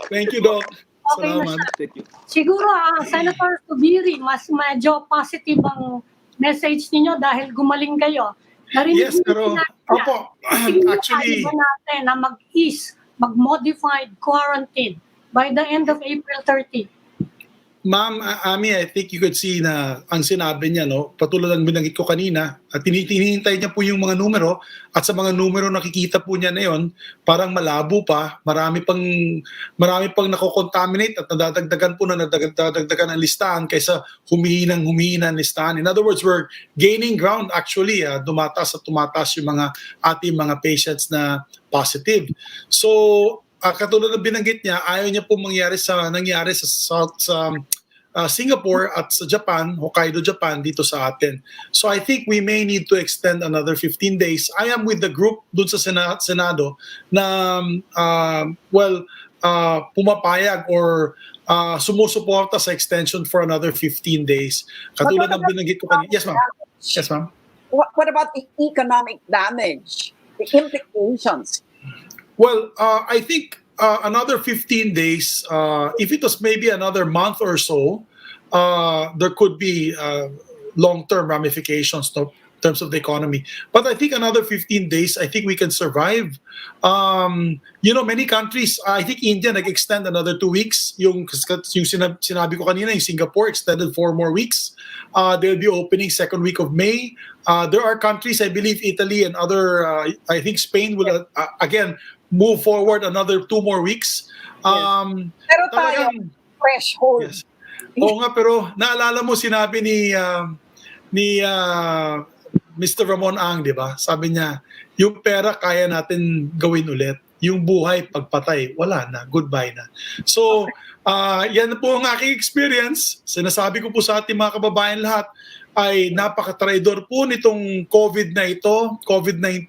Thank you, Doc. Okay na Salamat. siya. Thank you. Siguro, Senator Zubiri, mas medyo positive ang message ninyo dahil gumaling kayo. Narinig Yes, niyo pero, sinabi niya, opo, actually, iba natin na mag-ease, mag-modified quarantine by the end of April 30. Ma'am, Ami, I think you could see na ang sinabi niya, no, patulad ng binanggit ko kanina, at tinihintay niya po yung mga numero, at sa mga numero nakikita po niya na yun, parang malabo pa, marami pang nako-contaminate at nadadagdagan po na nadadagdagan ang listahan kaysa humihinang ang listahan. In other words, we're gaining ground actually, tumataas yung ating mga patients na positive. So, katulad ng binanggit niya, ayaw niya po nangyari sa Singapore at sa Japan, Hokkaido, Japan, dito sa atin. So I think we may need to extend another 15 days. I am with the group dun sa Senado na, pumapayag or sumusuporta sa extension for another 15 days. Katulad ng binanggit ko kanina. Yes, ma'am. Yes, ma'am. What about the economic damage, the implications? Well, I think another 15 days, if it was maybe another month or so, there could be long-term ramifications in terms of the economy. But I think another 15 days, I think we can survive. Many countries, I think India nag-extend another 2 weeks. Yung sinabi ko kanina, yung Singapore extended 4 more weeks. They'll be opening second week of May. There are countries, I believe Italy and other, I think Spain will again move forward another 2 more weeks. Pero tayo, threshold. Yes. Oo nga, pero naalala mo sinabi ni Mr. Ramon Ang, di ba? Sabi niya, yung pera kaya natin gawin ulit. Yung buhay, pagpatay, wala na. Goodbye na. So, yan po ang aking experience. Sinasabi ko po sa ating mga kababayan lahat, ay napaka-traidor po nitong COVID na ito, COVID-19.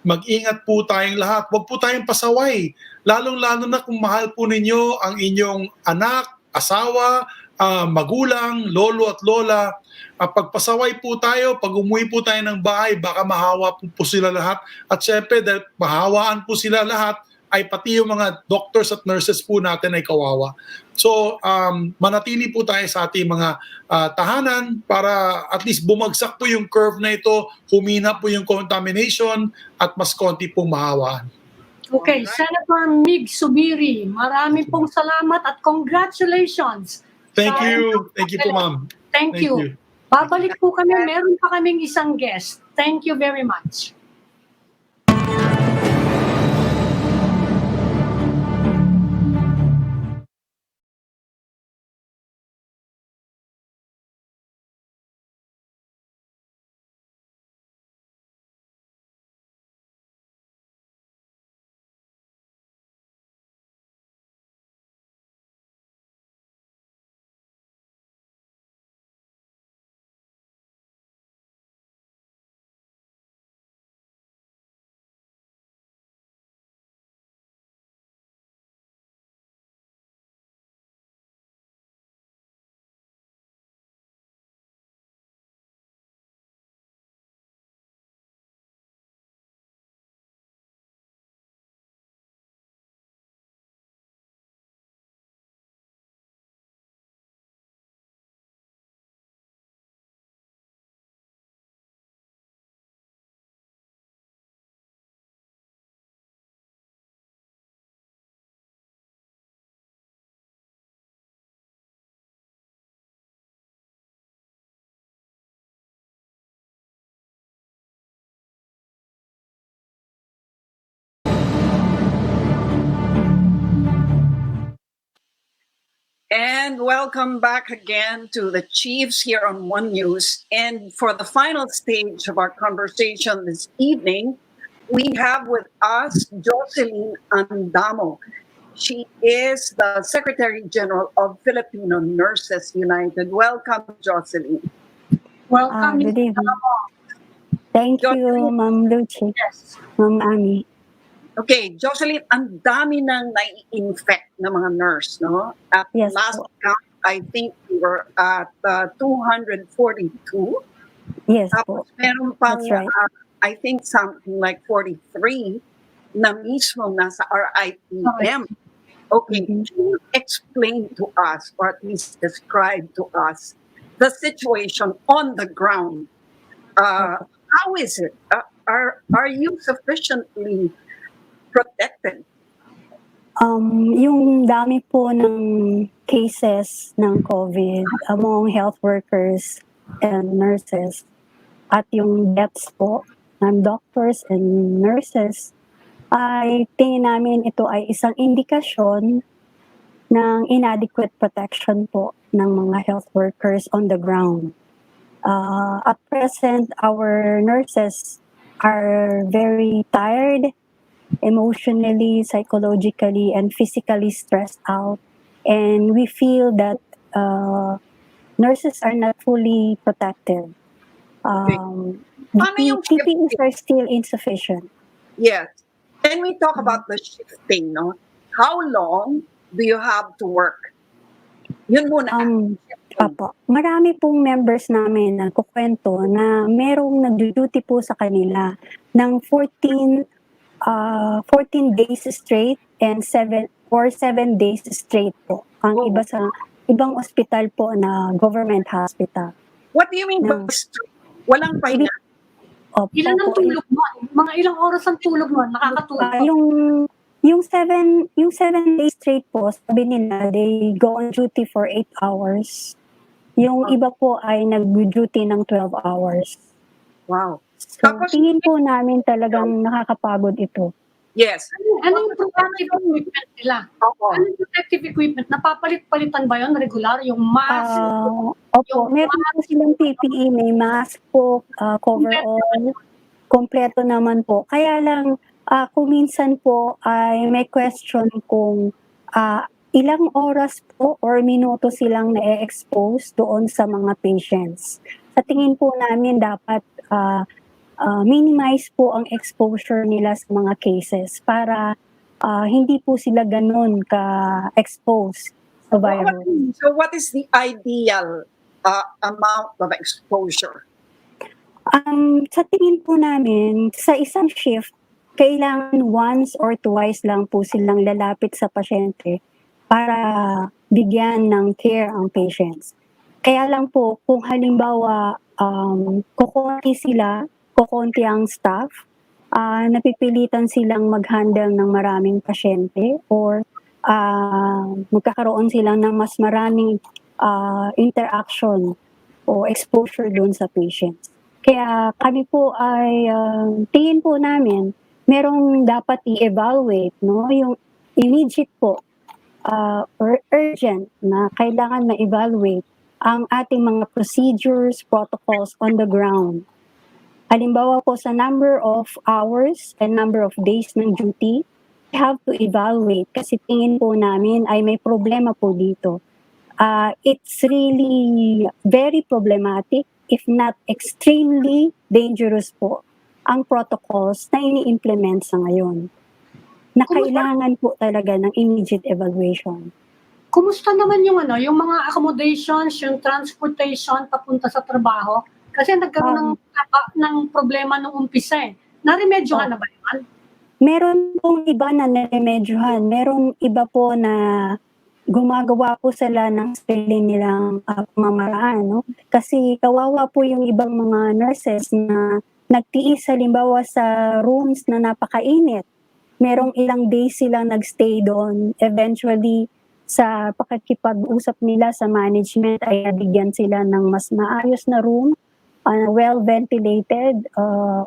Mag-ingat po tayong lahat. Huwag po tayong pasaway. Lalong-lalo na kung mahal po ninyo ang inyong anak, asawa, magulang, lolo at lola. Pagpasaway po tayo, pag umuwi po tayo ng bahay, baka mahawa po sila lahat. At syempre, dahil mahawaan po sila lahat, ay pati yung mga doctors at nurses po natin ay kawawa. So, manatili po tayo sa ating mga tahanan para at least bumagsak po yung curve na ito, humina po yung contamination at mas konti pong mahawaan. Okay, Senator Mig Zubiri, marami pong salamat at congratulations. Thank you. Thank you po, ma'am. Thank you. Babalik po kami, meron pa kaming isang guest. Thank you very much. And welcome back again to the Chiefs here on One News. And for the final stage of our conversation this evening, we have with us Jocelyn Andamo. She is the Secretary General of Filipino Nurses United. Welcome, Jocelyn. Welcome. Good evening. Thank you, Jocelyn. Ma'am Luchi, Yes. Ma'am Amy. Okay, Jocelyn, ang dami nang nai-infect na mga nurse, no? At Yes last po. count, I think we were at 242. Yes po. Tapos meron pang, That's right. I think something like 43 na mismo nasa RIPM. Okay, Mhm. can you explain to us, or at least describe to us, the situation on the ground? How is it? Are you sufficiently protected? Yung dami po ng cases ng COVID among health workers and nurses at yung deaths po ng doctors and nurses ay tingin namin ito ay isang indikasyon ng inadequate protection po ng mga health workers on the ground. At present, our nurses are very tired, emotionally, psychologically, and physically stressed out. And we feel that nurses are not fully protected. Paano yung PPEs shifting? are still insufficient. Yes. Can we talk about the shifting, no? How long do you have to work? Yun muna. Apo, marami pong members namin na kukwento na merong nag-duty po sa kanila ng 14 days straight and 7 days straight po. Ang Oh. iba sa ibang ospital po na government hospital. What do you mean by straight? Walang pahinga? Opo, Ilan ang tulog mo? Mga ilang oras ang tulog mo? Nakakatulog. yung 7 days straight po, sabi nila, they go on duty for 8 hours. Yung iba po ay nag-duty ng 12 hours. Wow. So, Tapos, tingin po namin talagang nakakapagod ito. yes. Ano yung protective equipment nila? Oo. Ano yung protective equipment? Napapalit-palitan ba yun regular? Yung mask? Opo, meron po silang PPE, may mask po, coverall, kompleto naman po. Kaya lang, kung minsan po ay may question kung ilang oras po or minuto silang na-expose doon sa mga patients. Sa tingin po namin dapat minimize po ang exposure nila sa mga cases para hindi po sila ganun ka-expose sa virus. So what is the ideal amount of exposure? Sa tingin po namin, sa isang shift, kailangan once or twice lang po silang lalapit sa pasyente para bigyan ng care ang patients. Kaya lang po, kung halimbawa kukonti ang staff, napipilitan silang mag-handle ng maraming pasyente or magkakaroon sila ng mas maraming interaction o exposure doon sa patients. Kaya kami po ay tingin po namin merong dapat i-evaluate, no, yung immediate po or urgent na kailangan ma-evaluate ang ating mga procedures, protocols on the ground. Halimbawa po sa number of hours and number of days ng duty, we have to evaluate kasi tingin po namin ay may problema po dito. It's really very problematic, if not extremely dangerous po, ang protocols na ini-implement sa ngayon. Na kailangan po talaga ng immediate evaluation. Kumusta naman yung yung mga accommodations, yung transportation papunta sa trabaho? Kasi nagkaroon ng problema nung umpisa eh. Naremedyohan na ba yun? Meron pong iba na naremedyohan. Meron iba po na gumagawa po sila ng sarili nilang pamamaraan, no? Kasi kawawa po yung ibang mga nurses na nagtiis halimbawa sa rooms na napakainit. Merong ilang days silang nagstay doon. Eventually, sa pakikipag-usap nila sa management ay nabigyan sila ng mas maayos na room, well-ventilated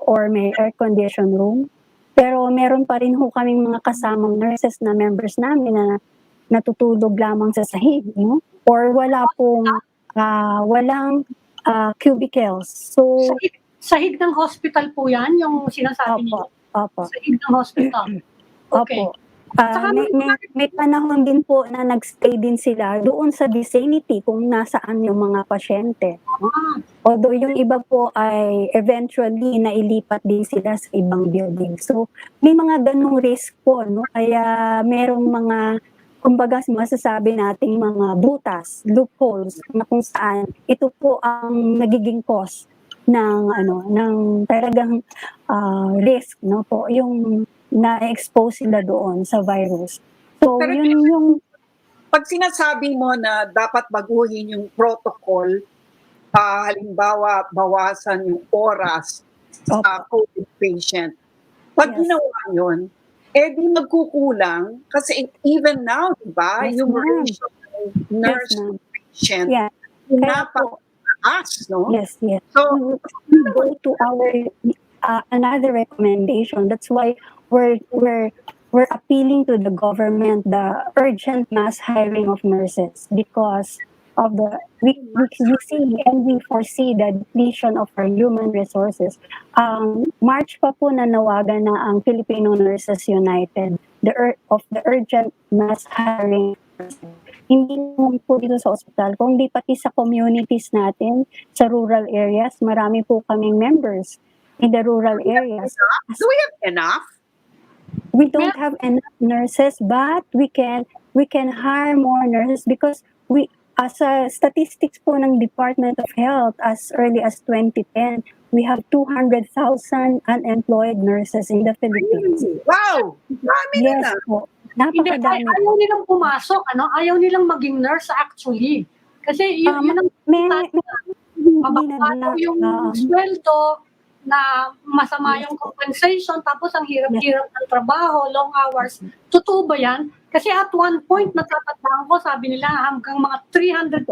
or may air-conditioned room. Pero meron pa rin ho kaming mga kasamang nurses na members namin na natutulog lamang sa sahig, no? Or walang cubicles. So, Sahig ng hospital po yan, yung sinasabi niyo? Opo. Sahig ng hospital. Okay. Opo. May panahon din po na nagstay din sila doon sa vicinity kung nasaan yung mga pasyente. Although yung iba po ay eventually nailipat din sila sa ibang building. So, may mga ganong risk po, no? Kaya merong mga, kumbaga masasabi nating mga butas, loopholes, na kung saan ito po ang nagiging cause ng talagang risk, no po, yung na-expose sila doon sa virus. So, Pero yun yung pag sinasabi mo na dapat baguhin yung protocol, halimbawa bawasan yung oras sa COVID patient, pag Yes. ginawa yun, di magkukulang kasi even now, di ba, Yes, yung ma'am. ratio ng nurse Yes, ma'am. to patient, Yeah. Kaya po, napakataas, no? yes. So, We go to our another recommendation. That's why we're appealing to the government the urgent mass hiring of nurses because of we see and we foresee the depletion of our human resources. March pa po nanawagan na ang Filipino Nurses United of the urgent mass hiring. Hindi naman po dito sa ospital, kundi pati sa communities natin, sa rural areas, marami po kaming members in the rural areas. do we have enough? We don't have enough nurses, but we can hire more nurses because as a statistics po ng Department of Health, as early as 2010, we have 200,000 unemployed nurses in the Philippines. Wow! Marami Yes na. po. Hindi, Napakadami. ayaw nilang pumasok, ayaw nilang maging nurse actually. Kasi yun ang mababa yung sweldo, na masama yung compensation, tapos ang hirap-hirap ng trabaho, long hours. Totoo ba yan? Kasi at one point, natatandaan ko, sabi nila hanggang mga 300,000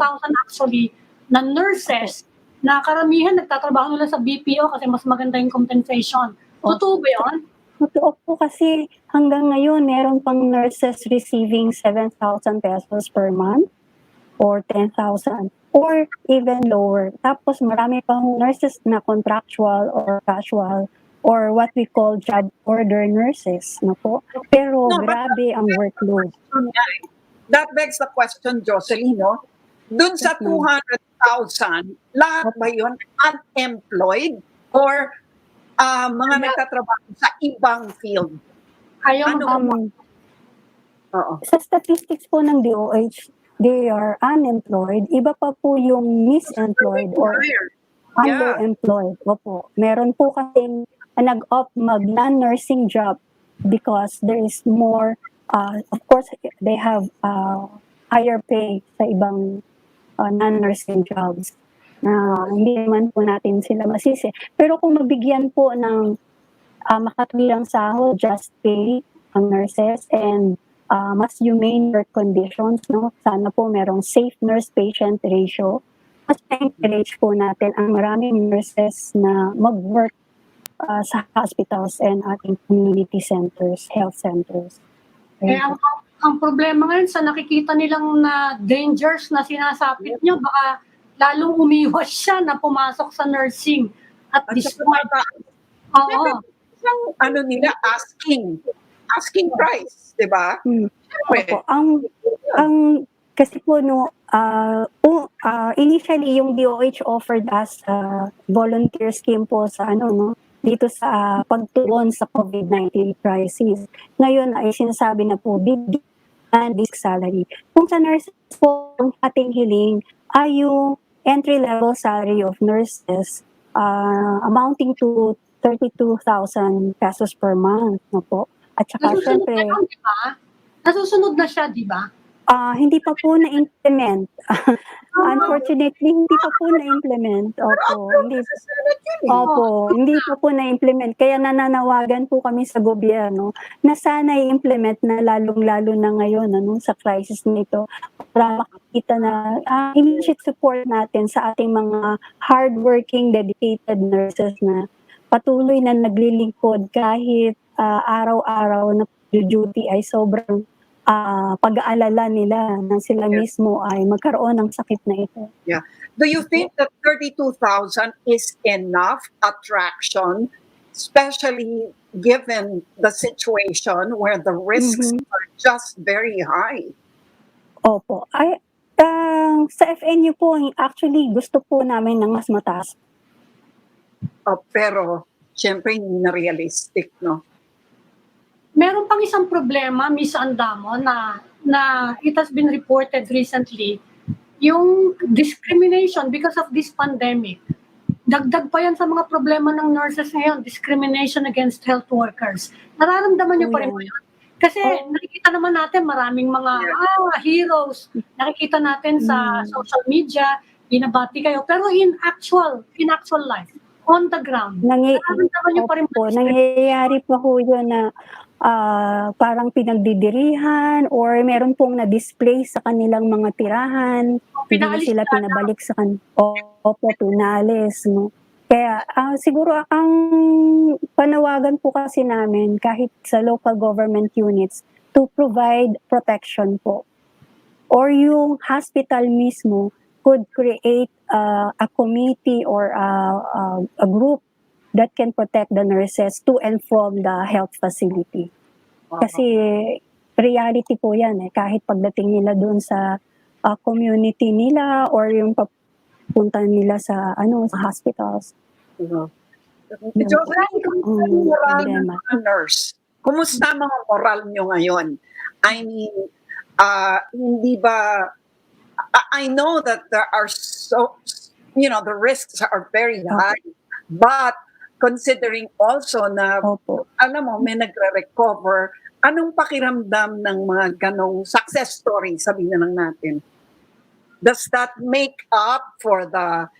actually na nurses na karamihan nagtatrabaho nila sa BPO kasi mas maganda yung compensation. Totoo ba yun? Totoo po kasi hanggang ngayon meron pang nurses receiving 7,000 pesos per month or 10,000 or even lower. Tapos marami pang nurses na contractual or casual or what we call job order nurses na po. Pero grabe ang workload. That begs the question, Jocelyn, no? Dun sa 200,000, lahat ba yun unemployed or mga nagtatrabaho sa ibang field? Sa statistics po ng DOH, they are unemployed. Iba pa po yung misemployed or underemployed. Opo. Meron po kasing nag-opt mag-non-nursing job because there is more, of course, they have higher pay sa ibang non-nursing jobs. Hindi naman po natin sila masisi. Pero kung mabigyan po ng makatuwilang sahod, just pay ang nurses and mas humane work conditions, no? Sana po merong safe nurse-patient ratio. Mas na-encourage po natin ang maraming nurses na mag-work sa hospitals and ating community centers, health centers. Ang problema ngayon sa nakikita nilang na dangers na sinasapit nyo, baka lalong umiwas siya na pumasok sa nursing at this point. Nila asking price, di ba? Opo. Ang kasi po initially yung DOH offered us volunteer scheme po sa dito sa pagtugon sa COVID-19 crisis. Ngayon ay sinasabi na po bigyan basic salary. Kung sa nurses po ang ating hiling ay yung entry-level salary of nurses amounting to 32,000 pesos per month na po. At saka syempre nasusunod na siya, di ba? Hindi pa po na-implement. Unfortunately, hindi pa po na-implement. Hindi pa po na-implement. Kaya nananawagan po kami sa gobyerno na sana i-implement na lalong-lalo na ngayon sa crisis nito para makikita na immediate support natin sa ating mga hardworking, dedicated nurses na patuloy na naglilingkod kahit araw-araw na duty ay sobrang pag-aalala nila na sila mismo ay magkaroon ng sakit na ito. Yeah. Do you think that 32,000 is enough attraction, especially given the situation where the risks are just very high? Opo. Sa FNU po, actually gusto po namin ng mas mataas. Pero, syempre, hindi na realistic, no? Meron pang isang problema, Ms. Andamo, na it has been reported recently, yung discrimination because of this pandemic. dagdag pa yan sa mga problema ng nurses ngayon, discrimination against health workers. Nararamdaman niyo pa rin ba yun? Kasi nakikita naman natin maraming mga heroes. Nakikita natin sa social media, binabati kayo. Pero in actual life, on the ground, nararamdaman niyo pa rin ba? Nangyayari pa ho yun na parang pinagdidirihan or meron pong na-display sa kanilang mga tirahan. Hindi sila pinabalik sa pinalis, no? Kaya siguro ang panawagan po kasi namin kahit sa local government units to provide protection po. Or yung hospital mismo could create a committee or a group that can protect the nurses to and from the health facility. Kasi reality po yan kahit pagdating nila doon sa community nila or yung papunta nila sa sa hospitals. Jocelyn, kumusta ang moral ng mga nurse? Kumusta ang mga moral nyo ngayon? I mean, hindi ba, I know that there are the risks are very high, but considering also na, alam mo, may nagre-recover, anong pakiramdam ng mga ganong success story, sabihin na lang natin? Does that make up for the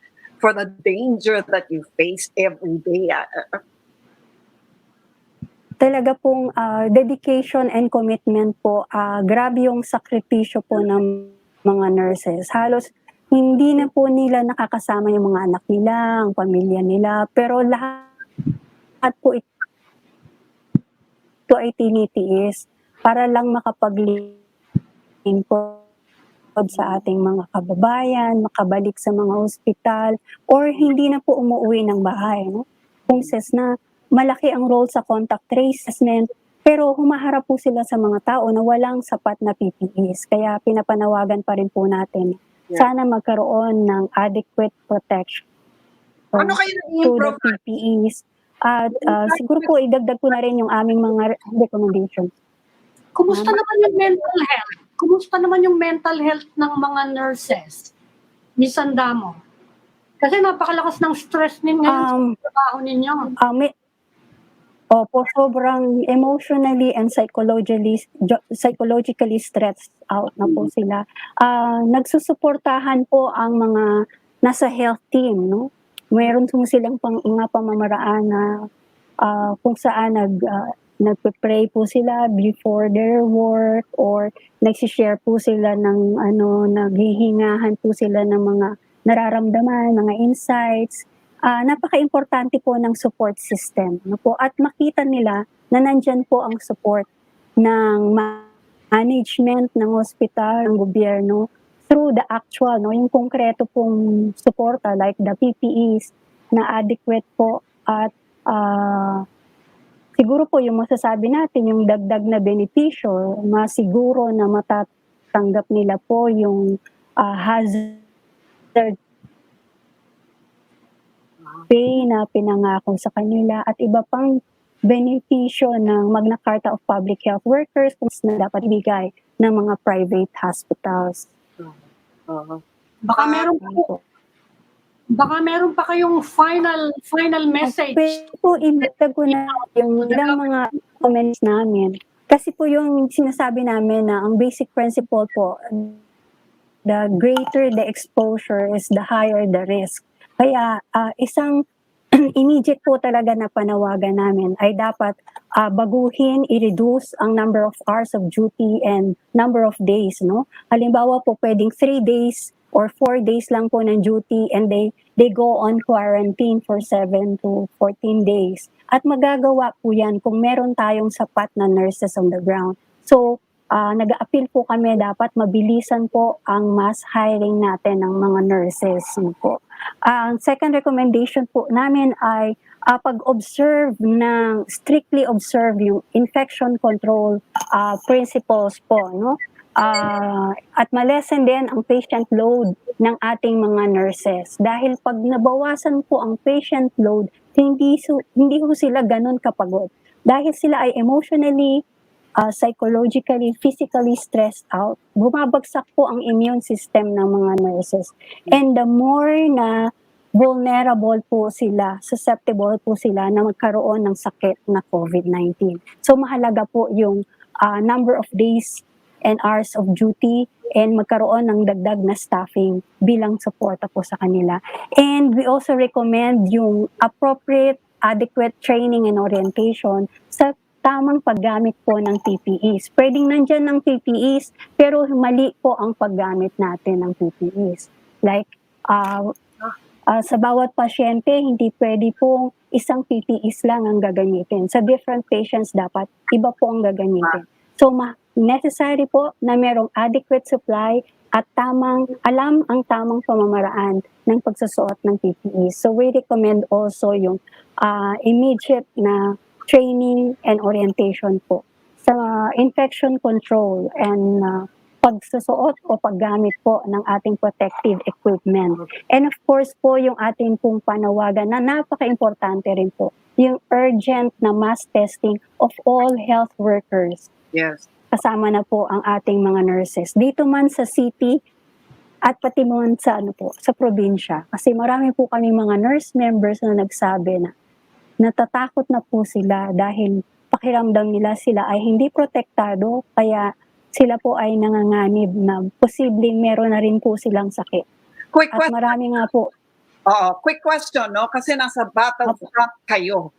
danger that you face every day? Talaga pong dedication and commitment po, grabe yung sakripisyo po ng mga nurses. Halos hindi na po nila nakakasama yung mga anak nila, ang pamilya nila, pero lahat po ito ay tinitiis para lang makapaglingkod sa ating mga kababayan, makabalik sa mga ospital, or hindi na po umuwi ng bahay. No? Kung na malaki ang role sa contact tracement, pero humaharap po sila sa mga tao na walang sapat na PPEs. Kaya pinapanawagan pa rin po natin, sana magkaroon ng adequate protection ano kayo to the PPEs. At siguro po idagdag ko na rin yung aming mga recommendations. Kumusta naman yung mental health? Kumusta naman yung mental health ng mga nurses? Miss Andamo. Kasi napakalakas ng stress ngayon sa trabaho ninyo. Opo, sobrang emotionally and psychologically stressed out na po sila. Nagsusuportahan po ang mga nasa health team, no? Meron silang pamamaraan na kung saan nagpe-pray po sila before their work or nagsishare po sila ng naghihingahan po sila ng mga nararamdaman, mga insights. Napaka-importante po ng support system, no po, at makita nila na nandyan po ang support ng management ng hospital, ng gobyerno through the actual, yung konkreto pong suporta like the PPEs na adequate po at siguro po yung masasabi natin, yung dagdag na benepisyo, masiguro na matatanggap nila po yung hazard pay na pinangako sa kanila at iba pang benepisyo ng Magna Carta of Public Health Workers na dapat ibigay ng mga private hospitals. Baka meron pa kayong final message. Pwede po idagdag ko na yung ilang mga comments namin. Kasi po yung sinasabi namin na ang basic principle po, the greater the exposure is the higher the risk. Kaya isang immediate po talaga na panawagan namin ay dapat baguhin, i-reduce ang number of hours of duty and number of days, no? Halimbawa po pwedeng 3 days or 4 days lang po ng duty and they go on quarantine for 7 to 14 days. At magagawa po yan kung meron tayong sapat na nurses on the ground. So, nag-a-appeal po kami dapat mabilisan po ang mass hiring natin ng mga nurses po. Ang second recommendation po namin ay strictly observe yung infection control principles po, no? At malesen din ang patient load ng ating mga nurses. Dahil pag nabawasan po ang patient load, hindi ho sila ganun kapagod. Dahil sila ay emotionally, psychologically, physically stressed out, bumabagsak po ang immune system ng mga nurses. And the more na vulnerable po sila, susceptible po sila na magkaroon ng sakit na COVID-19. So mahalaga po yung number of days and hours of duty and magkaroon ng dagdag na staffing bilang suporta po sa kanila. And we also recommend yung appropriate, adequate training and orientation sa tamang paggamit po ng PPEs. Pwedeng nandyan ng PPEs, pero mali po ang paggamit natin ng PPEs. Like, sa bawat pasyente, hindi pwede pong isang PPEs lang ang gagamitin. Sa different patients, dapat iba po ang gagamitin. So, necessary po na merong adequate supply at alam ang tamang pamamaraan ng pagsusuot ng PPE. So, we recommend also yung immediate na training and orientation po sa infection control and pagsusuot o paggamit po ng ating protective equipment. And of course po, yung ating pong panawagan na napaka-importante rin po, yung urgent na mass testing of all health workers. Yes. Kasama na po ang ating mga nurses. Dito man sa city at pati man sa, sa probinsya. Kasi marami po kami mga nurse members na nagsabi na natatakot na po sila dahil pakiramdam nila sila ay hindi protektado, kaya sila po ay nanganganib na posibleng meron na rin po silang sakit. Quick At question. marami nga po. Quick question, no? Kasi nasa battlefront kayo.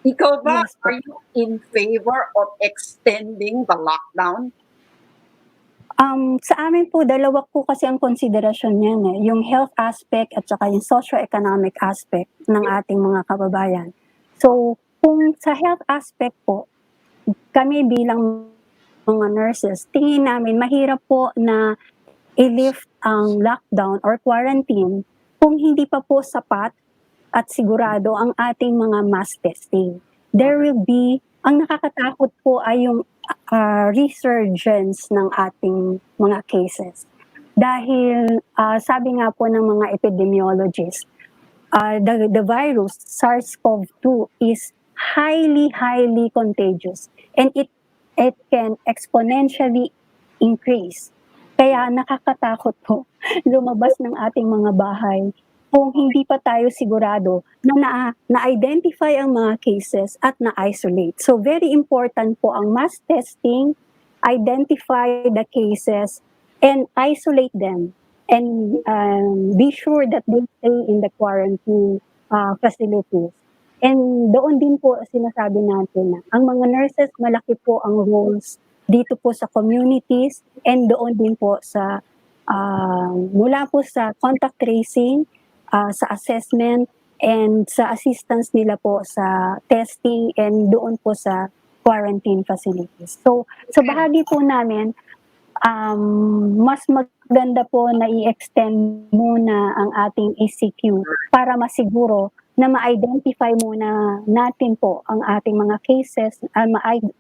Ikaw ba, Yes po. are you in favor of extending the lockdown? Sa amin po, dalawa po kasi ang konsiderasyon niyan eh. Yung health aspect at saka yung socio-economic aspect ng ating mga kababayan. So, kung sa health aspect po, kami bilang mga nurses, tingin namin mahirap po na i-lift ang lockdown or quarantine kung hindi pa po sapat at sigurado ang ating mga mass testing. There will be, ang nakakatakot po ay yung resurgence ng ating mga cases. Dahil sabi nga po ng mga epidemiologists, the virus, SARS-CoV-2, is highly contagious and it can exponentially increase. Kaya nakakatakot po lumabas ng ating mga bahay kung hindi pa tayo sigurado na na-identify ang mga cases at na-isolate. So very important po ang mass testing, identify the cases, and isolate them. And be sure that they stay in the quarantine facilities. And doon din po sinasabi natin na ang mga nurses, malaki po ang roles dito po sa communities and doon din po sa mula po sa contact tracing, sa assessment, and sa assistance nila po sa testing and doon po sa quarantine facilities. So, sa bahagi po namin, mas maganda po na i-extend muna ang ating ECQ para masiguro na ma-identify muna natin po ang ating mga cases,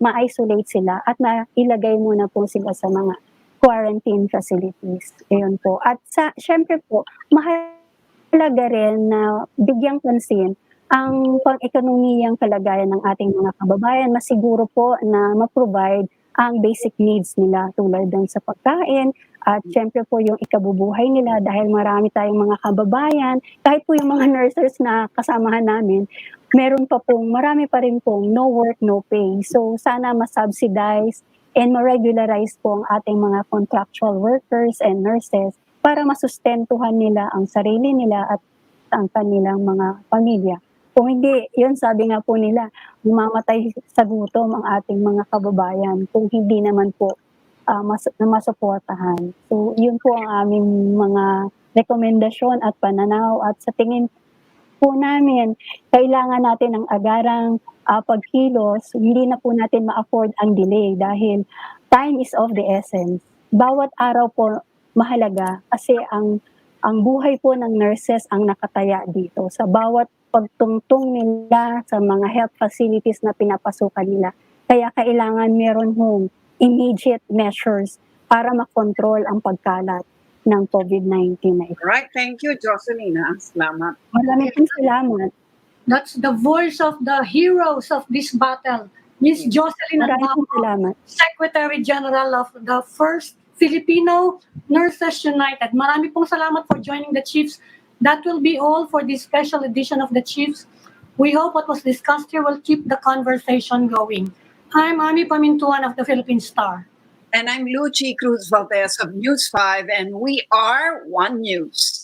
ma-isolate sila at mailagay muna po sila sa mga quarantine facilities. Ayun po. At syempre po, mahalaga rin na bigyang pansin ang pang-ekonomiyang kalagayan ng ating mga kababayan, masiguro po na ma-provide ang basic needs nila tulad din sa pagkain at syempre po yung ikabubuhay nila dahil marami tayong mga kababayan, kahit po yung mga nurses na kasamahan namin, marami pa rin pong no work, no pay. So sana ma-subsidize and ma-regularize po ang ating mga contractual workers and nurses para masustentuhan nila ang sarili nila at ang kanilang mga pamilya. Kung hindi, yun sabi nga po nila, mamamatay sa gutom ang ating mga kababayan kung hindi naman po masuportahan. So yun po ang aming mga rekomendasyon at pananaw at sa tingin po namin, kailangan natin ng agarang pagkilos, hindi na po natin ma-afford ang delay dahil time is of the essence. Bawat araw po mahalaga kasi ang buhay po ng nurses ang nakataya dito. Sa bawat pagtungtong nila sa mga health facilities na pinapasukan nila. Kaya kailangan meron hong immediate measures para makontrol ang pagkalat ng COVID-19 na ito. Right, thank you, Jocelyn. Salamat. Maraming salamat. That's the voice of the heroes of this battle, Ms. Jocelyn Maraming Andamo, salamat. Secretary General of the First Filipino Nurses United. Marami pong salamat for joining the Chiefs That will be all for this special edition of the Chiefs. We hope what was discussed here will keep the conversation going. I'm Amy Pamintuan of the Philippine Star. And I'm Luchi Cruz Valdes of News 5, and we are One News.